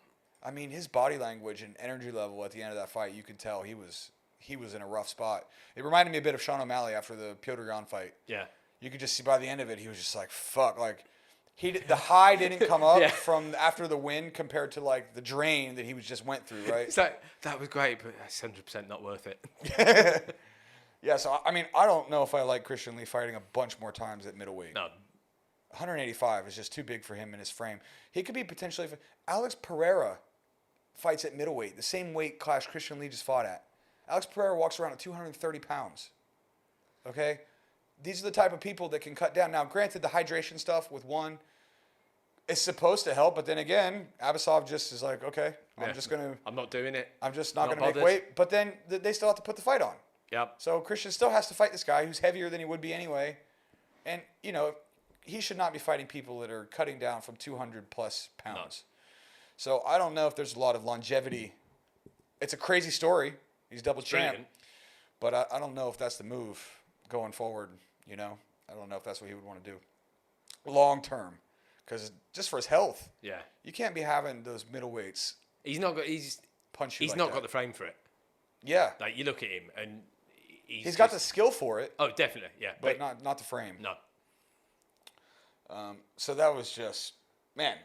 I mean, his body language and energy level at the end of that fight, you could tell he was in a rough spot. It reminded me a bit of Sean O'Malley after the Piotr Jan fight. Yeah. You could just see by the end of it, he was just like, fuck. Like, the high didn't come up Yeah. from after the win compared to, like, the drain that he just went through, right? It's like, that was great, but it's 100% not worth it. Yeah, so, I mean, I don't know if I like Christian Lee fighting a bunch more times at middleweight. No. 185 is just too big for him in his frame. He could be potentially... Alex Pereira fights at middleweight, the same weight class Christian Lee just fought at. Alex Pereira walks around at 230 pounds. Okay? These are the type of people that can cut down. Now, granted, the hydration stuff with one is supposed to help, but then again, Abbasov just is like, okay, I'm not doing it. I'm just not going to make bothered. weight. But then they still have to put the fight on. Yep. So Christian still has to fight this guy who's heavier than he would be anyway. And, you know, he should not be fighting people that are cutting down from 200 plus pounds. No. So I don't know if there's a lot of longevity. It's a crazy story. He's double champ. Brilliant. But I don't know if that's the move going forward, you know. I don't know if that's what he would want to do long term. Because just for his health. Yeah. You can't be having those middleweights. He's not got the frame for it. Yeah. Like, you look at him and he's got the skill for it. Oh, definitely, yeah. But not the frame. No. So that was just, man,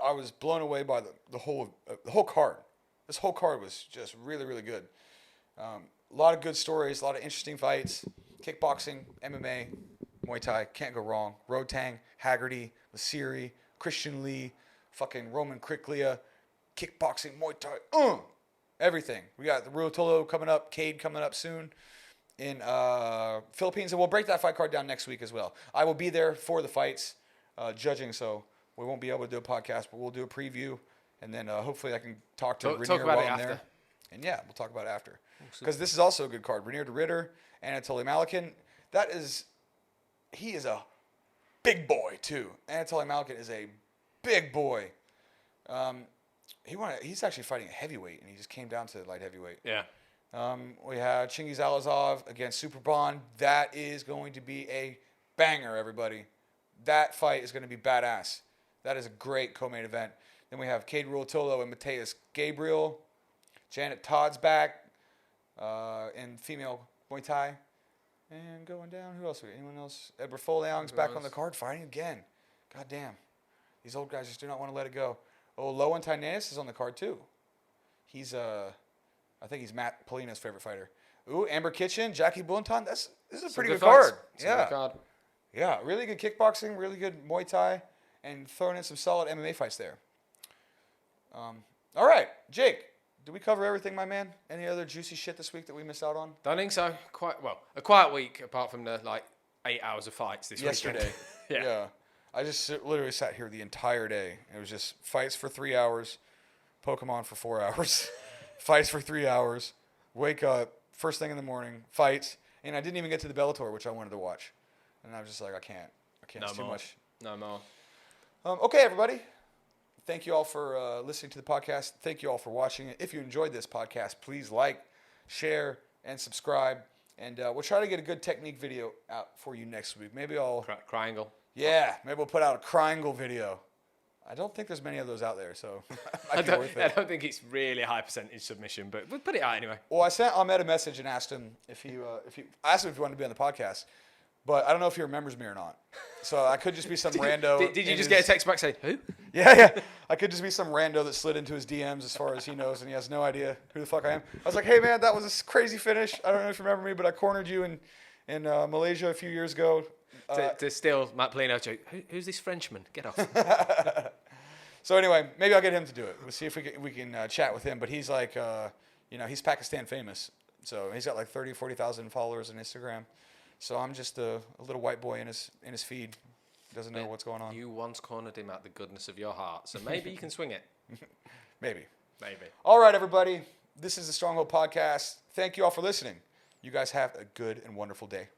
I was blown away by the whole card. This whole card was just really, really good. A lot of good stories, a lot of interesting fights. Kickboxing, MMA, Muay Thai, can't go wrong. Rodtang, Haggerty, Leasure, Christian Lee, fucking Roman Kriklia, kickboxing, Muay Thai, everything. We got the Ruotolo coming up, Cade coming up soon in Philippines, and we'll break that fight card down next week as well. I will be there for the fights, judging, so we won't be able to do a podcast, but we'll do a preview, and then hopefully I can talk to Renier while I'm there. And yeah, we'll talk about it after. Because this is also a good card. Renier de Ritter, Anatoly Malikin. He is a big boy, too. Anatoly Malikin is a big boy. He's actually fighting a heavyweight, and he just came down to light heavyweight. Yeah. We had Chingiz Alazov against Superbon. That is going to be a banger, everybody. That fight is going to be badass. That is a great co-main event. Then we have Cade Ruotolo and Mateus Gabriel. Janet Todd's back in female Muay Thai. And going down, who else? Anyone else? Edward Foleong's back on the card fighting again. God damn. These old guys just do not want to let it go. Oh, Lowen Taineas is on the card too. He's I think he's Matt Polina's favorite fighter. Ooh, Amber Kitchen, Jackie Bunton. This is a pretty good card. Yeah. Yeah, really good kickboxing, really good Muay Thai, and throwing in some solid MMA fights there. All right, Jake, did we cover everything, my man? Any other juicy shit this week that we missed out on? Don't think so. A quiet week apart from the 8 hours of fights this yesterday. Weekend. Yeah. I just literally sat here the entire day. It was just fights for 3 hours, Pokemon for 4 hours, fights for 3 hours, wake up, first thing in the morning, fights, and I didn't even get to the Bellator, which I wanted to watch. And I was just like, I can't. No it's too more. much. No more. Okay, everybody. Thank you all for listening to the podcast. Thank you all for watching it. If you enjoyed this podcast, please like, share, and subscribe. And we'll try to get a good technique video out for you next week. Maybe I'll... Triangle. Yeah, maybe we'll put out a triangle video. I don't think there's many of those out there, so it might be worth it. I don't think it's really a high percentage submission, but we'll put it out anyway. Well, I sent Ahmed a message and asked him if he wanted to be on the podcast, but I don't know if he remembers me or not. So I could just be some rando. Did you just get a text back saying, who? Yeah. I could just be some rando that slid into his DMs as far as he knows, and he has no idea who the fuck I am. I was like, hey, man, that was a crazy finish. I don't know if you remember me, but I cornered you in Malaysia a few years ago. To steal Matt Polino joke, who's this Frenchman? Get off. So anyway, maybe I'll get him to do it. We'll see if we can chat with him. But he's like, he's Pakistan famous. So he's got like 30, 40,000 followers on Instagram. So I'm just a little white boy in his feed. Doesn't know what's going on. You once cornered him at the goodness of your heart. So maybe you can swing it. Maybe. Maybe. All right, everybody. This is the Stronghold Podcast. Thank you all for listening. You guys have a good and wonderful day.